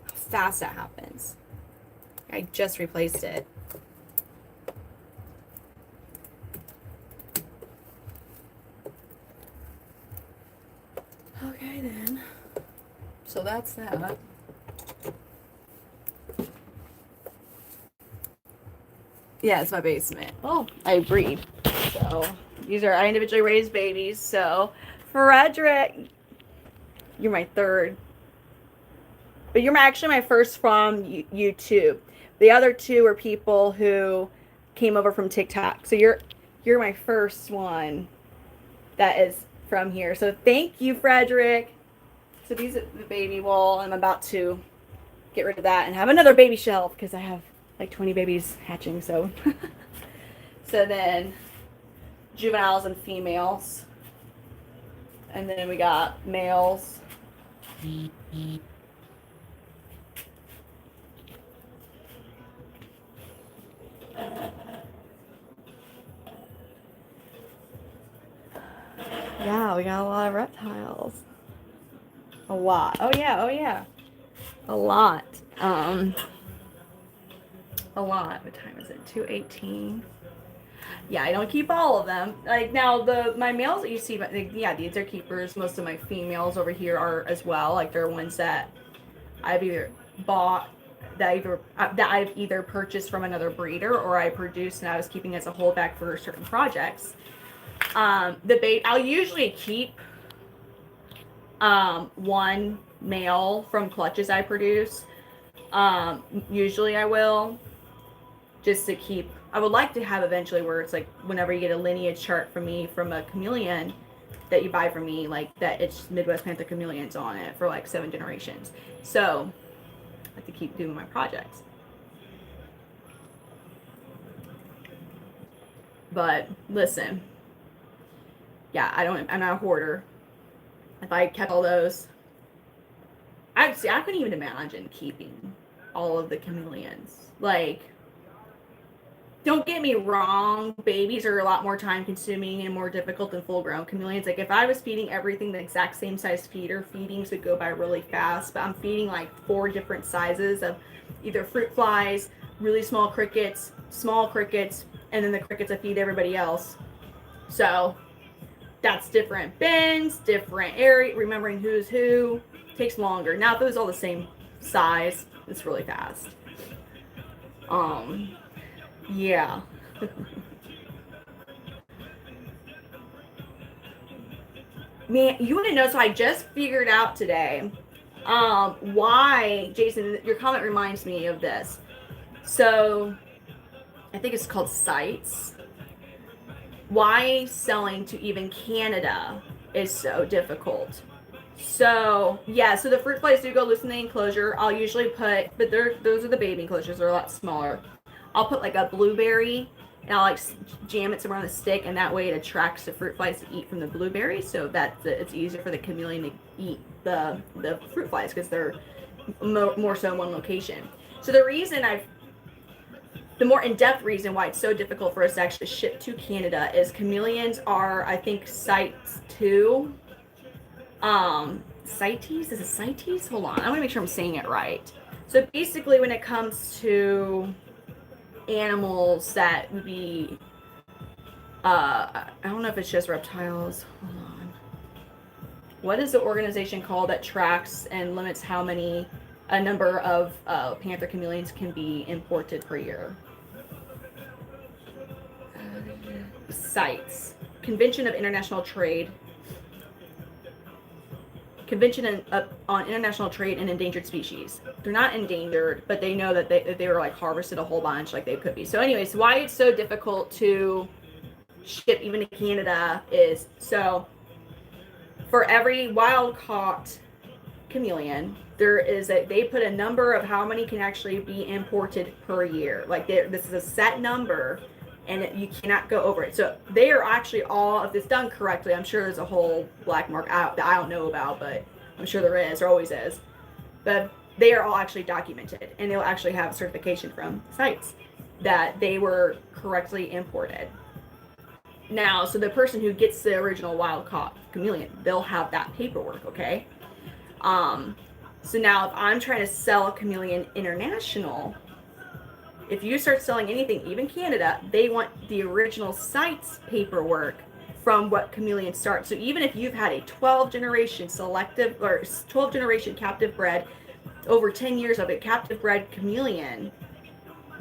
How fast that happens. I just replaced it. Okay then. So that's that. Yeah, it's my basement. Oh, I breed. So these are, I individually raised babies. So Frederick, you're my third. But you're actually my first from YouTube. The other two were people who came over from TikTok. So you're my first one that is from here. So thank you, Frederick. So these are the baby wall. I'm about to get rid of that and have another baby shelf because I have like 20 babies hatching. So so then juveniles and females. And then we got males. Yeah, we got a lot of reptiles. A lot. Oh yeah, oh yeah. A lot. A lot. What time is it? 2:18. Yeah, I don't keep all of them. Like now my males that you see, yeah, these are keepers. Most of my females over here are as well. Like they're ones that I've either bought, that I've either purchased from another breeder, or I produced and I was keeping as a holdback for certain projects. I'll usually keep one male from clutches I produce. Usually I will, just to keep. I would like to have eventually where it's like whenever you get a lineage chart from me from a chameleon that you buy from me, like that it's Midwest Panther Chameleons on it for like 7 generations. So I have to keep doing my projects. But listen, yeah, I'm not a hoarder. If I kept all those, I couldn't even imagine keeping all of the chameleons. Like, don't get me wrong, babies are a lot more time consuming and more difficult than full grown chameleons. Like if I was feeding everything the exact same size feeder, feedings would go by really fast, but I'm feeding like 4 different sizes of either fruit flies, really small crickets, and then the crickets I feed everybody else. So that's different bins, different area, remembering who's who takes longer. Now if it was all the same size, it's really fast. Yeah. Man, you want to know, so I just figured out today why, Jason, your comment reminds me of this. So I think it's called sites. Why selling to even Canada is so difficult. So yeah, so the fruit flies do go loose in the enclosure. I'll usually put, but those are the baby enclosures, they're a lot smaller. I'll put like a blueberry and I'll like jam it somewhere on the stick, and that way it attracts the fruit flies to eat from the blueberry, so that it's easier for the chameleon to eat the fruit flies because they're more so in one location. So the more in-depth reason why it's so difficult for us to actually ship to Canada is chameleons are, I think, sites 2. CITES? Is it CITES? Hold on. I want to make sure I'm saying it right. So basically when it comes to animals that would be, I don't know if it's just reptiles. Hold on. What is the organization called that tracks and limits how many, a number of panther chameleons can be imported per year? CITES, Convention of International Trade, Convention on International Trade and Endangered Species. They're not endangered, but they know that they were like harvested a whole bunch, like they could be. So anyways, why it's so difficult to ship even to Canada is, so for every wild caught chameleon, they put a number of how many can actually be imported per year. Like this is a set number, and you cannot go over it. So they are actually all, if it's done correctly, I'm sure there's a whole black mark that I don't know about, but I'm sure there is, or always is. But they are all actually documented, and they'll actually have certification from CITES that they were correctly imported. Now, so the person who gets the original wild caught chameleon, they'll have that paperwork, okay? So now if I'm trying to sell a chameleon international, if you start selling anything, even Canada, they want the original CITES paperwork from what chameleon starts. So even if you've had a 12 generation selective or 12 generation captive bred, over 10 years of a captive bred chameleon,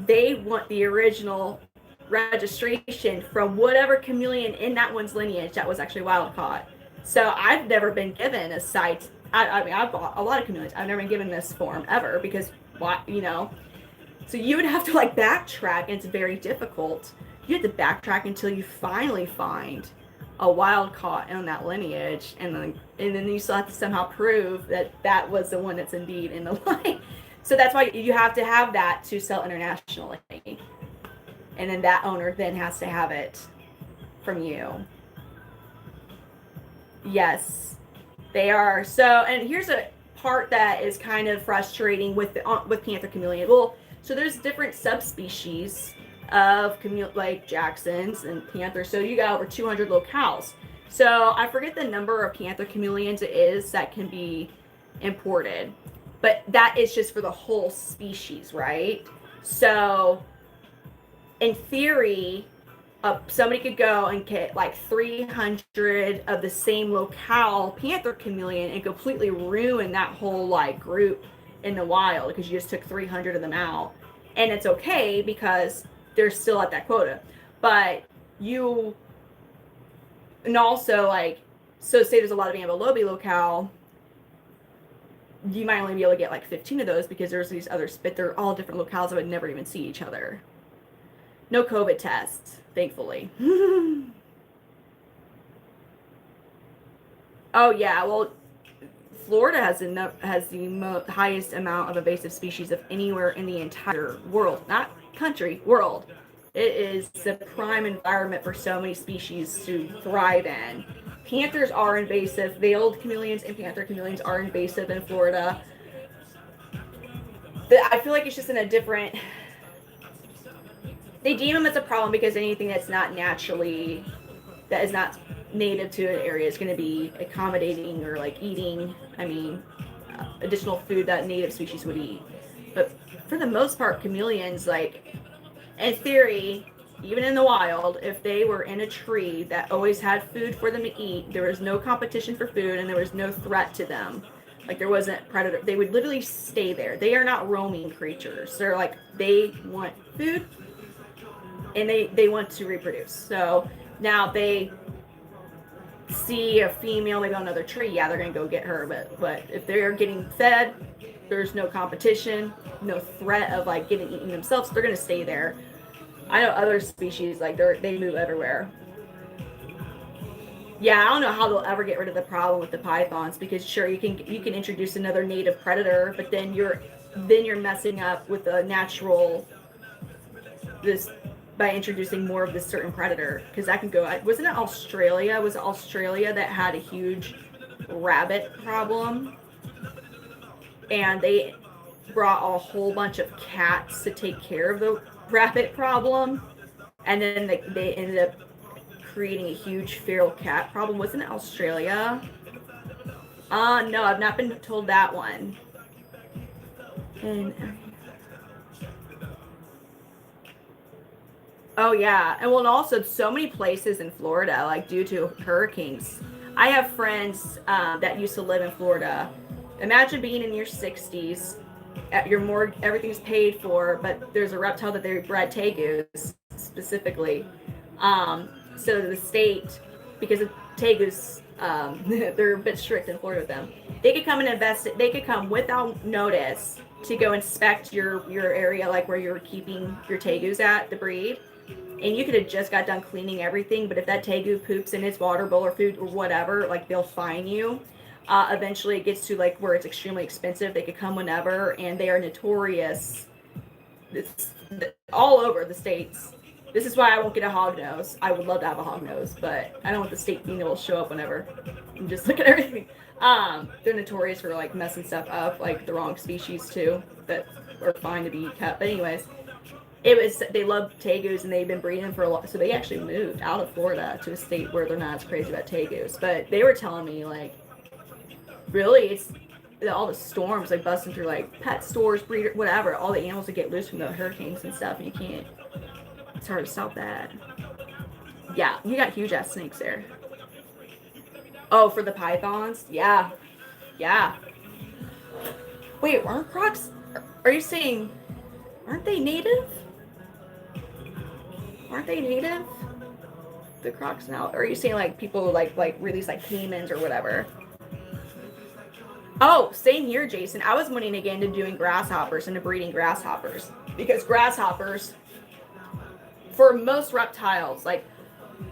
they want the original registration from whatever chameleon in that one's lineage that was actually wild caught. So I've never been given a CITES. I mean, I've bought a lot of chameleons. I've never been given this form ever because, you know. So you would have to like backtrack, and it's very difficult. You have to backtrack until you finally find a wild caught in that lineage, and then you still have to somehow prove that that was the one that's indeed in the line. So that's why you have to have that to sell internationally, and then that owner then has to have it from you. Yes, they are. So, and here's a part that is kind of frustrating with Panther Chameleon. Well, so there's different subspecies of like Jacksons and Panther. So you got over 200 locales. So I forget the number of Panther Chameleons it is that can be imported, but that is just for the whole species, right? So in theory, somebody could go and get like 300 of the same locale Panther Chameleon and completely ruin that whole like group in the wild because you just took 300 of them out. And it's okay because they're still at that quota. But and also like, so say there's a lot of ambilobi locale, you might only be able to get like 15 of those because there's these others, but they're all different locales that would never even see each other. No COVID tests, thankfully. Oh yeah, well, Florida has the highest amount of invasive species of anywhere in the entire world, not country, world. It is the prime environment for so many species to thrive in. Panthers are invasive. Veiled chameleons and Panther chameleons are invasive in Florida. I feel like it's just in a different... They deem them as a problem because anything that's not naturally, that is not native to an area is going to be accommodating or like eating, additional food that native species would eat. But for the most part, chameleons, like, in theory, even in the wild, if they were in a tree that always had food for them to eat, there was no competition for food and there was no threat to them. Like there wasn't predator. They would literally stay there. They are not roaming creatures. They're like, they want food and they want to reproduce. So now they see a female maybe on another tree, yeah, they're going to go get her. But if they're getting fed, there's no competition, no threat of like getting eaten themselves, they're going to stay there. I know other species, like they move everywhere. Yeah, I don't know how they'll ever get rid of the problem with the pythons, because sure, you can introduce another native predator, but then you're messing up with the natural by introducing more of this certain predator, because that can go. Wasn't it Australia? Was it Australia that had a huge rabbit problem, and they brought a whole bunch of cats to take care of the rabbit problem, and then they ended up creating a huge feral cat problem? Wasn't it Australia? No, I've not been told that one. And oh yeah, and well, and also so many places in Florida, like due to hurricanes. I have friends that used to live in Florida. Imagine being in your 60s, everything's paid for, but there's a reptile that they bred tegus specifically. So the state, because of tegus, they're a bit strict in Florida with them. They could come and invest. They could come without notice to go inspect your area, like where you're keeping your tegus at, the breed. And you could have just got done cleaning everything, but if that tegu poops in its water bowl or food or whatever, like they'll fine you. Eventually, it gets to like where it's extremely expensive. They could come whenever, and they are notorious. It's all over the states. This is why I won't get a hog nose. I would love to have a hog nose, but I don't want the state being able to show up whenever. And just look at everything. They're notorious for like messing stuff up, like the wrong species too, that are fine to be kept. But anyways, they love tegus and they've been breeding for a lot. So they actually moved out of Florida to a state where they're not as crazy about tegus. But they were telling me like, really, it's all the storms like busting through like pet stores, breeder, whatever. All the animals that get loose from the hurricanes and stuff, and you can't. It's hard to stop that. Yeah, you got huge ass snakes there. Oh, for the pythons? Yeah. Yeah. Wait, aren't crocs? Are you saying, aren't they native? Aren't they native? The crocs now? Or are you saying like people like release like caimans or whatever? Oh, same here, Jason. I was wanting to get into doing grasshoppers, into breeding grasshoppers. Because grasshoppers, for most reptiles, like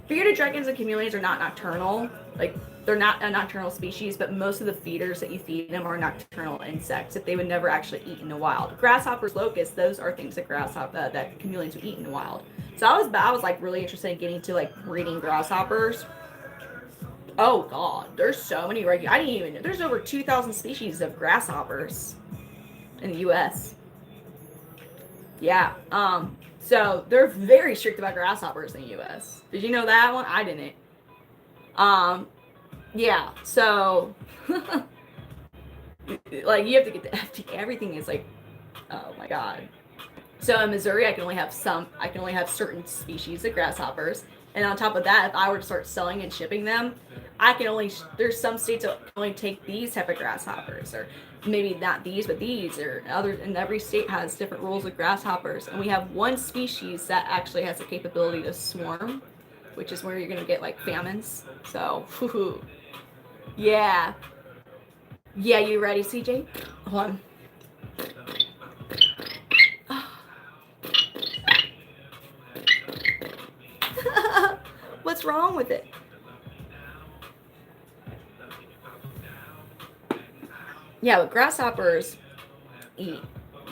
bearded dragons and chameleons are not nocturnal. Like they're not a nocturnal species, but most of the feeders that you feed them are nocturnal insects that they would never actually eat in the wild. Grasshoppers, locusts, those are things that that chameleons would eat in the wild. So I was like really interested in getting to like breeding grasshoppers. Oh god, there's so many I didn't even know. There's over 2,000 species of grasshoppers in the US. Yeah. So they're very strict about grasshoppers in the US. Did you know that one? I didn't. Yeah, so like you have to get the FDA. Everything is like, oh my god. So in Missouri, I can only have certain species of grasshoppers. And on top of that, if I were to start selling and shipping them, there's some states that can only take these type of grasshoppers, or maybe not these, but these, or others. And every state has different rules with grasshoppers. And we have one species that actually has the capability to swarm, which is where you're going to get like famines. So, yeah. Yeah, you ready, CJ? Hold on. What's wrong with it? Yeah, but grasshoppers eat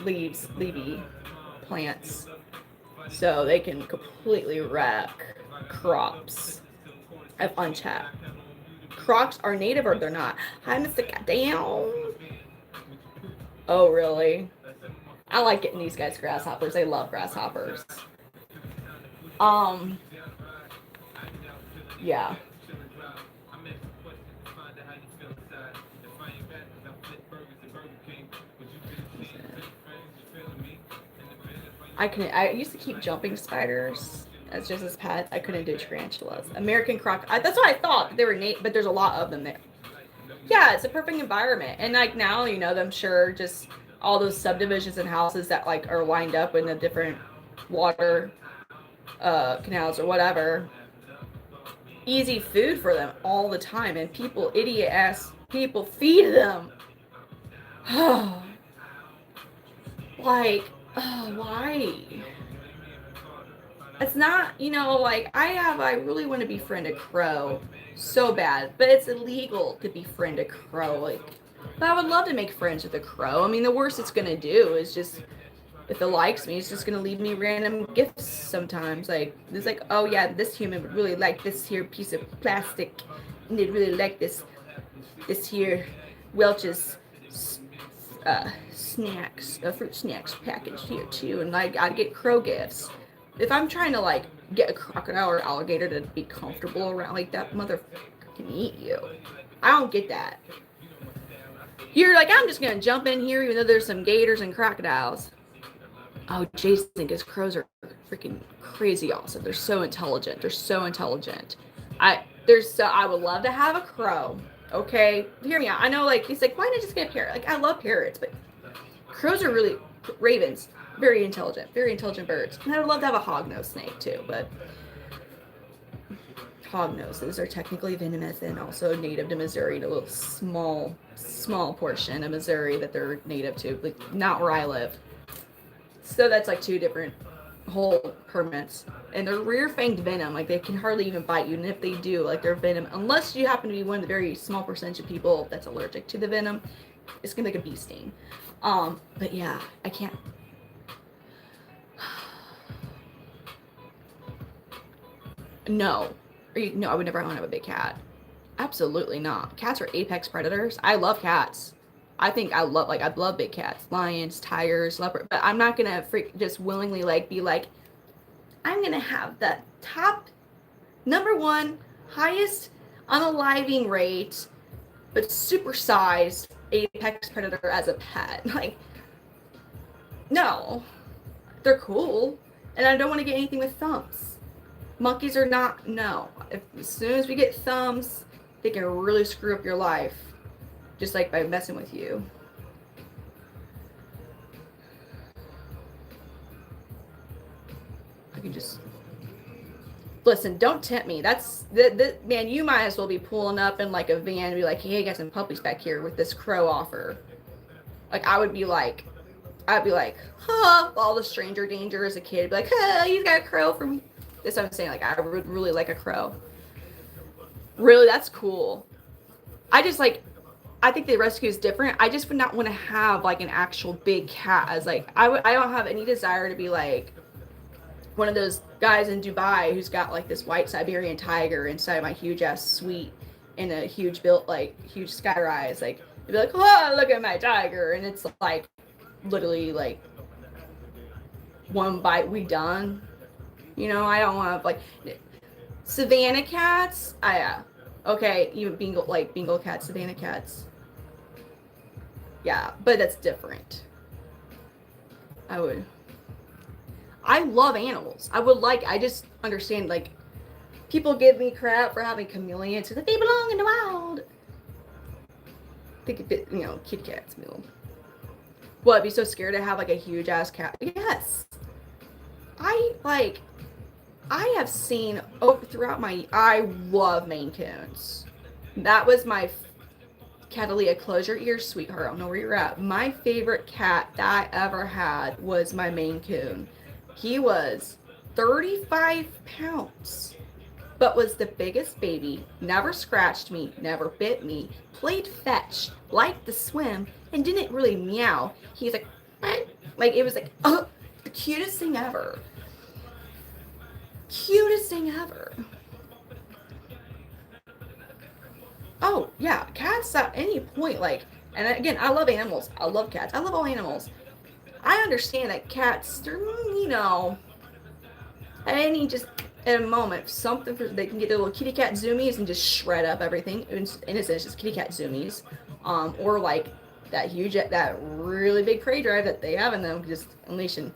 leafy plants, so they can completely wreck crops. I've unchapped. Crocs are native or they're not? Hi, Mr. Goddamn. Oh, really? I like getting these guys grasshoppers. They love grasshoppers. Yeah. I used to keep jumping spiders as just as pets. I couldn't do tarantulas. American croc. That's what I thought. They were but there's a lot of them there. Yeah, it's a perfect environment. And like now, you know, I'm sure just all those subdivisions and houses that like are lined up in the different water canals or whatever. Easy food for them all the time, and people, idiot ass people, feed them. Like, why? It's not, you know, like I really want to befriend a crow so bad, but it's illegal to befriend a crow. Like, but I would love to make friends with a crow. I mean, the worst it's gonna do is just, if it likes me, it's just gonna leave me random gifts sometimes. Like, it's like, oh yeah, this human would really like this here piece of plastic, and they'd really like this here Welch's snacks, fruit snacks package here too. And like, I'd get crow gifts. If I'm trying to like get a crocodile or alligator to be comfortable around, like that motherfucker can eat you. I don't get that. You're like, I'm just gonna jump in here even though there's some gators and crocodiles. Oh, Jason, because crows are freaking crazy awesome. They're so intelligent. I would love to have a crow. Okay, hear me out. I know, like, he's like, why not just get a parrot? Like, I love parrots, but crows are really, ravens, very intelligent birds. And I would love to have a hognose snake too, but hognoses are technically venomous and also native to Missouri, to a little small portion of Missouri that they're native to, like not where I live. So that's like two different whole permits. And they're rear-fanged venom, like they can hardly even bite you, and if they do, like their venom, unless you happen to be one of the very small percentage of people that's allergic to the venom, it's gonna be like a bee sting. But yeah, I can't. No, I would never want to have a big cat. Absolutely not. Cats are apex predators. I love cats. I love big cats, lions, tigers, leopard. But I'm not gonna just willingly like be like, I'm gonna have the top #1 highest unaliving rate, but supersized apex predator as a pet. Like, no, they're cool, and I don't want to get anything with thumbs. Monkeys are not. No, as soon as we get thumbs, they can really screw up your life, just like by messing with you. I can just listen. Don't tempt me. That's man. You might as well be pulling up in like a van and be like, "Hey, I got some puppies back here with this crow offer." Like I'd be like, "Huh?" All the stranger danger as a kid. I'd be like, "Huh? You got a crow from?" That's what I'm saying. Like I would really like a crow. Really, that's cool. I think the rescue is different. I just would not want to have like an actual big cat as like I don't have any desire to be like one of those guys in Dubai who's got like this white Siberian tiger inside my huge ass suite in a huge huge skyrise. Like they'd be like, "Oh, look at my tiger," and it's like literally like one bite we done. You know, I don't want to like Savannah cats. Okay, even Bengal cats, Savannah cats. Yeah, but that's different. I love animals. I just understand, like, people give me crap for having chameleons, so that they belong in the wild. Think a bit, kitty cats, What, be so scared to have, like, a huge-ass cat? Yes. I have seen, throughout I love Maine Coons. That was my Catalia, close your ears, sweetheart. I don't know where you're at. My favorite cat that I ever had was my Maine Coon. He was 35 pounds, but was the biggest baby, never scratched me, never bit me, played fetch, liked to swim, and didn't really meow. He's like, it was like, oh, the cutest thing ever. Cutest thing ever. Oh, yeah, cats at any point, like, and again, I love animals. I love cats. I love all animals. I understand that cats, they're, just at a moment, they can get their little kitty cat zoomies and just shred up everything. In a sense, just kitty cat zoomies. Or like that really big prey drive that they have in them, just unleashing.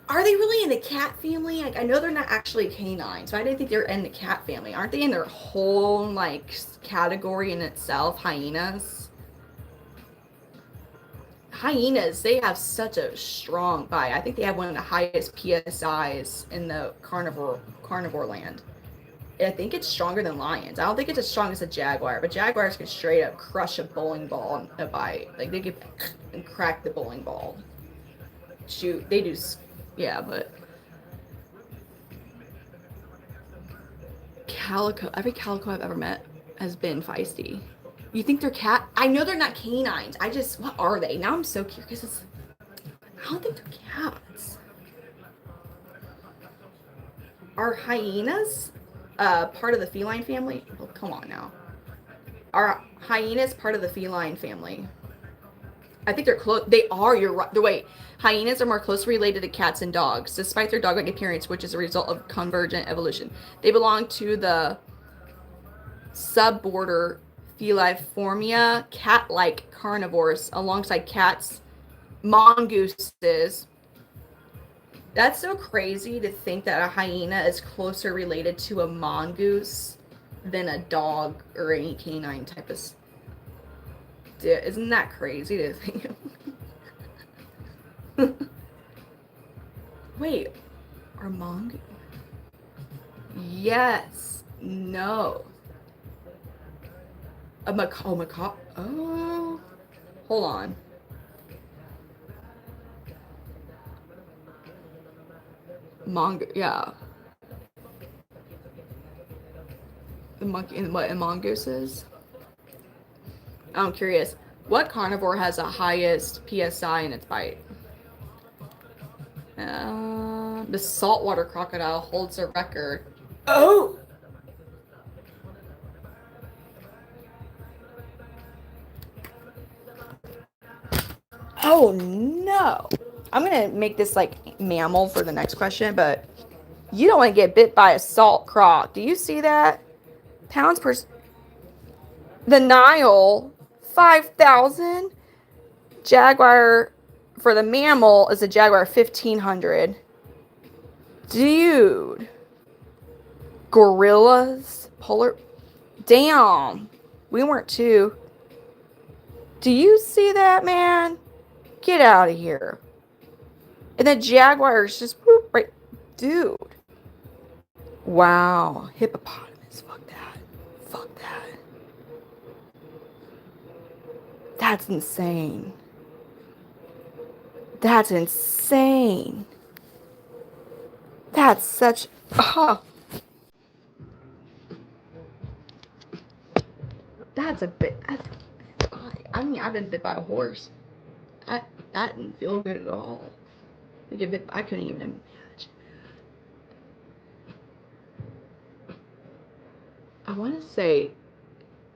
Are they really in the cat family? Like, I know they're not actually canines, but I didn't think they're in the cat family. Aren't they in their whole, like, category in itself? Hyenas? Hyenas, they have such a strong bite. I think they have one of the highest PSIs in the carnivore land. I think it's stronger than lions. I don't think it's as strong as a jaguar, but jaguars can straight up crush a bowling ball in a bite. Like, they can crack the bowling ball. Shoot, they do. Yeah, but every calico I've ever met has been feisty. You think they're cat? I know they're not canines. What are they? Now I'm so curious. I don't think they're cats. Are hyenas part of the feline family? Well, come on now. Are hyenas part of the feline family? I think they're close. They are. You're right. Wait. Hyenas are more closely related to cats and dogs, despite their dog-like appearance, which is a result of convergent evolution. They belong to the suborder Feliformia, cat-like carnivores, alongside cats, mongooses. That's so crazy to think that a hyena is closer related to a mongoose than a dog or any canine type of. Isn't that crazy to think of? Wait, are mongoose? Yes. No. A macaw. Macaw. Oh. Hold on. Yeah. The monkey and what? And mongooses? I'm curious. What carnivore has the highest PSI in its bite? The saltwater crocodile holds a record. Oh! Oh no! I'm gonna make this like mammal for the next question, but you don't want to get bit by a salt croc. Do you see that? Pounds per. The Nile, 5,000. Jaguar for the mammal is a Jaguar 1,500. Dude. Gorillas, polar. Damn. We weren't too. Do you see that, man? Get out of here. And the Jaguar is just whoop, right. Dude. Wow. Hippopotamus. Fuck that. Fuck that. That's insane. That's insane. That's such. Oh, that's a bit. I mean, I've been bit by a horse. That didn't feel good at all. I couldn't even imagine. I want to say,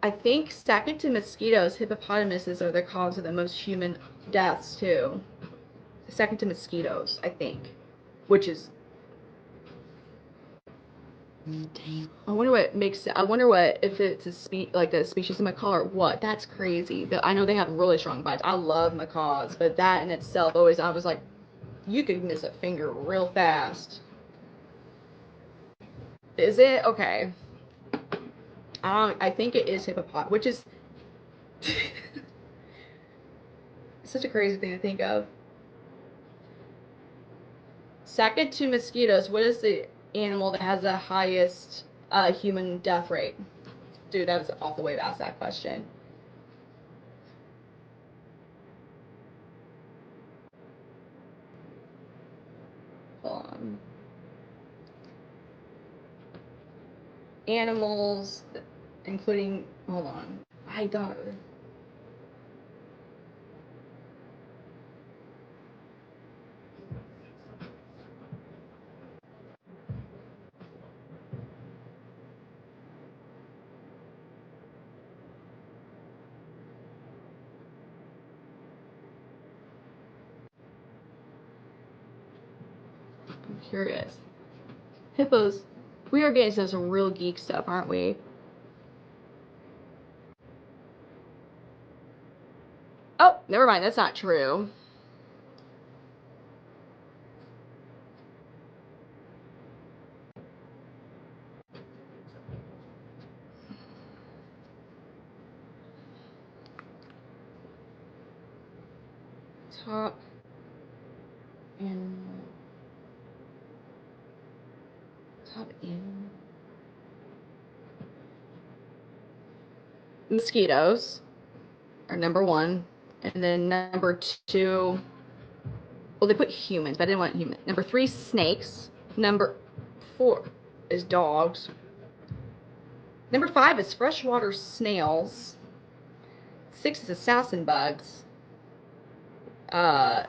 I think second to mosquitoes, hippopotamuses are the cause of the most human deaths too. Second to mosquitoes, I think, which is. Damn. I wonder what makes it. I wonder what if it's like the species of macaw or what. That's crazy. But I know they have really strong bites. I love macaws, but that in itself always I was like, you could miss a finger real fast. Is it okay? I think it is hippopot, which is such a crazy thing to think of. Second to mosquitoes, what is the animal that has the highest human death rate? Dude, that was off the way to ask that question. Hold on. Animals, including. Hold on. I thought. I'm curious. Hippos. We are getting some real geek stuff, aren't we? Oh, never mind. That's not true. Top animal. Top animal. Mosquitoes are number one, and then number two. Well, they put humans, but I didn't want human. Number three, snakes. Number four is dogs. Number five is freshwater snails. Six is assassin bugs. Uh,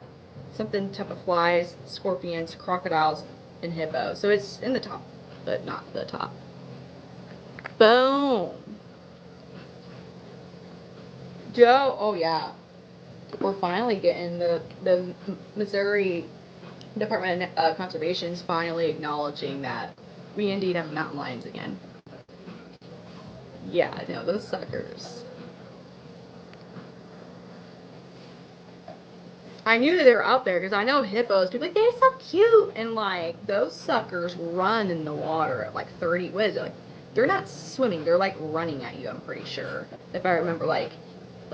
something type of flies, scorpions, crocodiles, and hippos. So it's in the top, but not the top. Boom. Joe. Oh yeah. We're finally getting the Missouri Department of Conservation is finally acknowledging that we indeed have mountain lions again. Yeah, I know those suckers. I knew that they were out there because I know hippos. People are like, they're so cute, and like those suckers run in the water at like 30. What is it? Like, they're not swimming. They're like running at you. I'm pretty sure. If I remember, like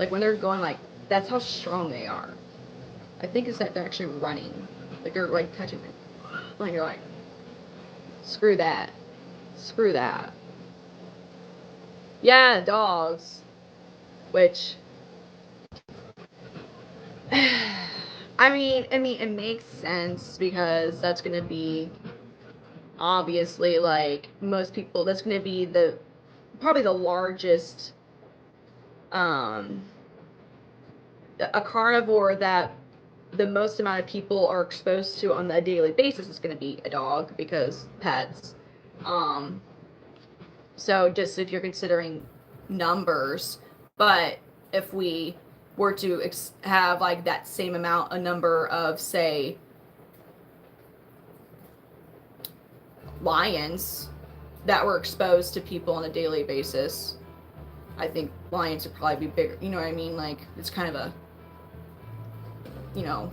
when they're going like that's how strong they are. I think it's that they're actually running. Like they're like touching it. Like you're like, screw that. Screw that. Yeah, dogs. Which, I mean, it makes sense because that's gonna be obviously like most people. That's gonna be probably the largest, a carnivore that the most amount of people are exposed to on a daily basis is gonna be a dog because pets. Um, So just if you're considering numbers, but if we were to have like that same amount, a number of say lions that were exposed to people on a daily basis, I think lions would probably be bigger. You know what I mean? Like it's kind of a, you know,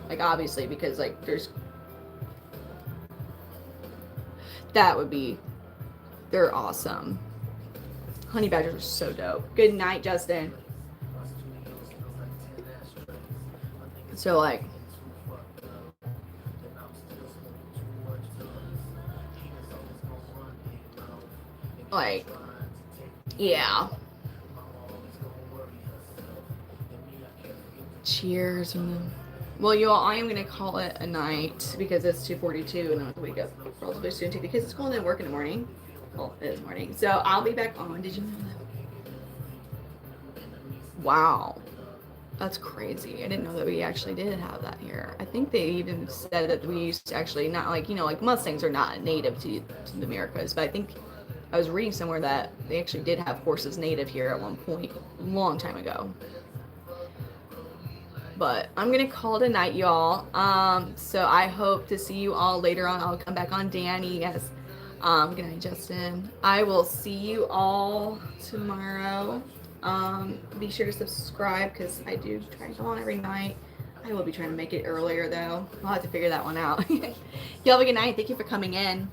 like obviously because like there's that would be, they're awesome. Honey badgers are so dope. Good night, Justin. So like yeah. Cheers. Well, you all, I am going to call it a night because it's 2:42 and I have to wake up relatively soon to take the kids to school and then work in the morning. Well, it is morning. So I'll be back on. Did you know that? Wow. That's crazy. I didn't know that we actually did have that here. I think they even said that we used to actually not like, like Mustangs are not native to the Americas, but I think I was reading somewhere that they actually did have horses native here at one point, a long time ago. But I'm gonna call it a night, y'all. So I hope to see you all later on. I'll come back on Danny. Yes. Good night, Justin. I will see you all tomorrow. Be sure to subscribe because I do try to go on every night. I will be trying to make it earlier though. I'll have to figure that one out. Y'all have a good night. Thank you for coming in.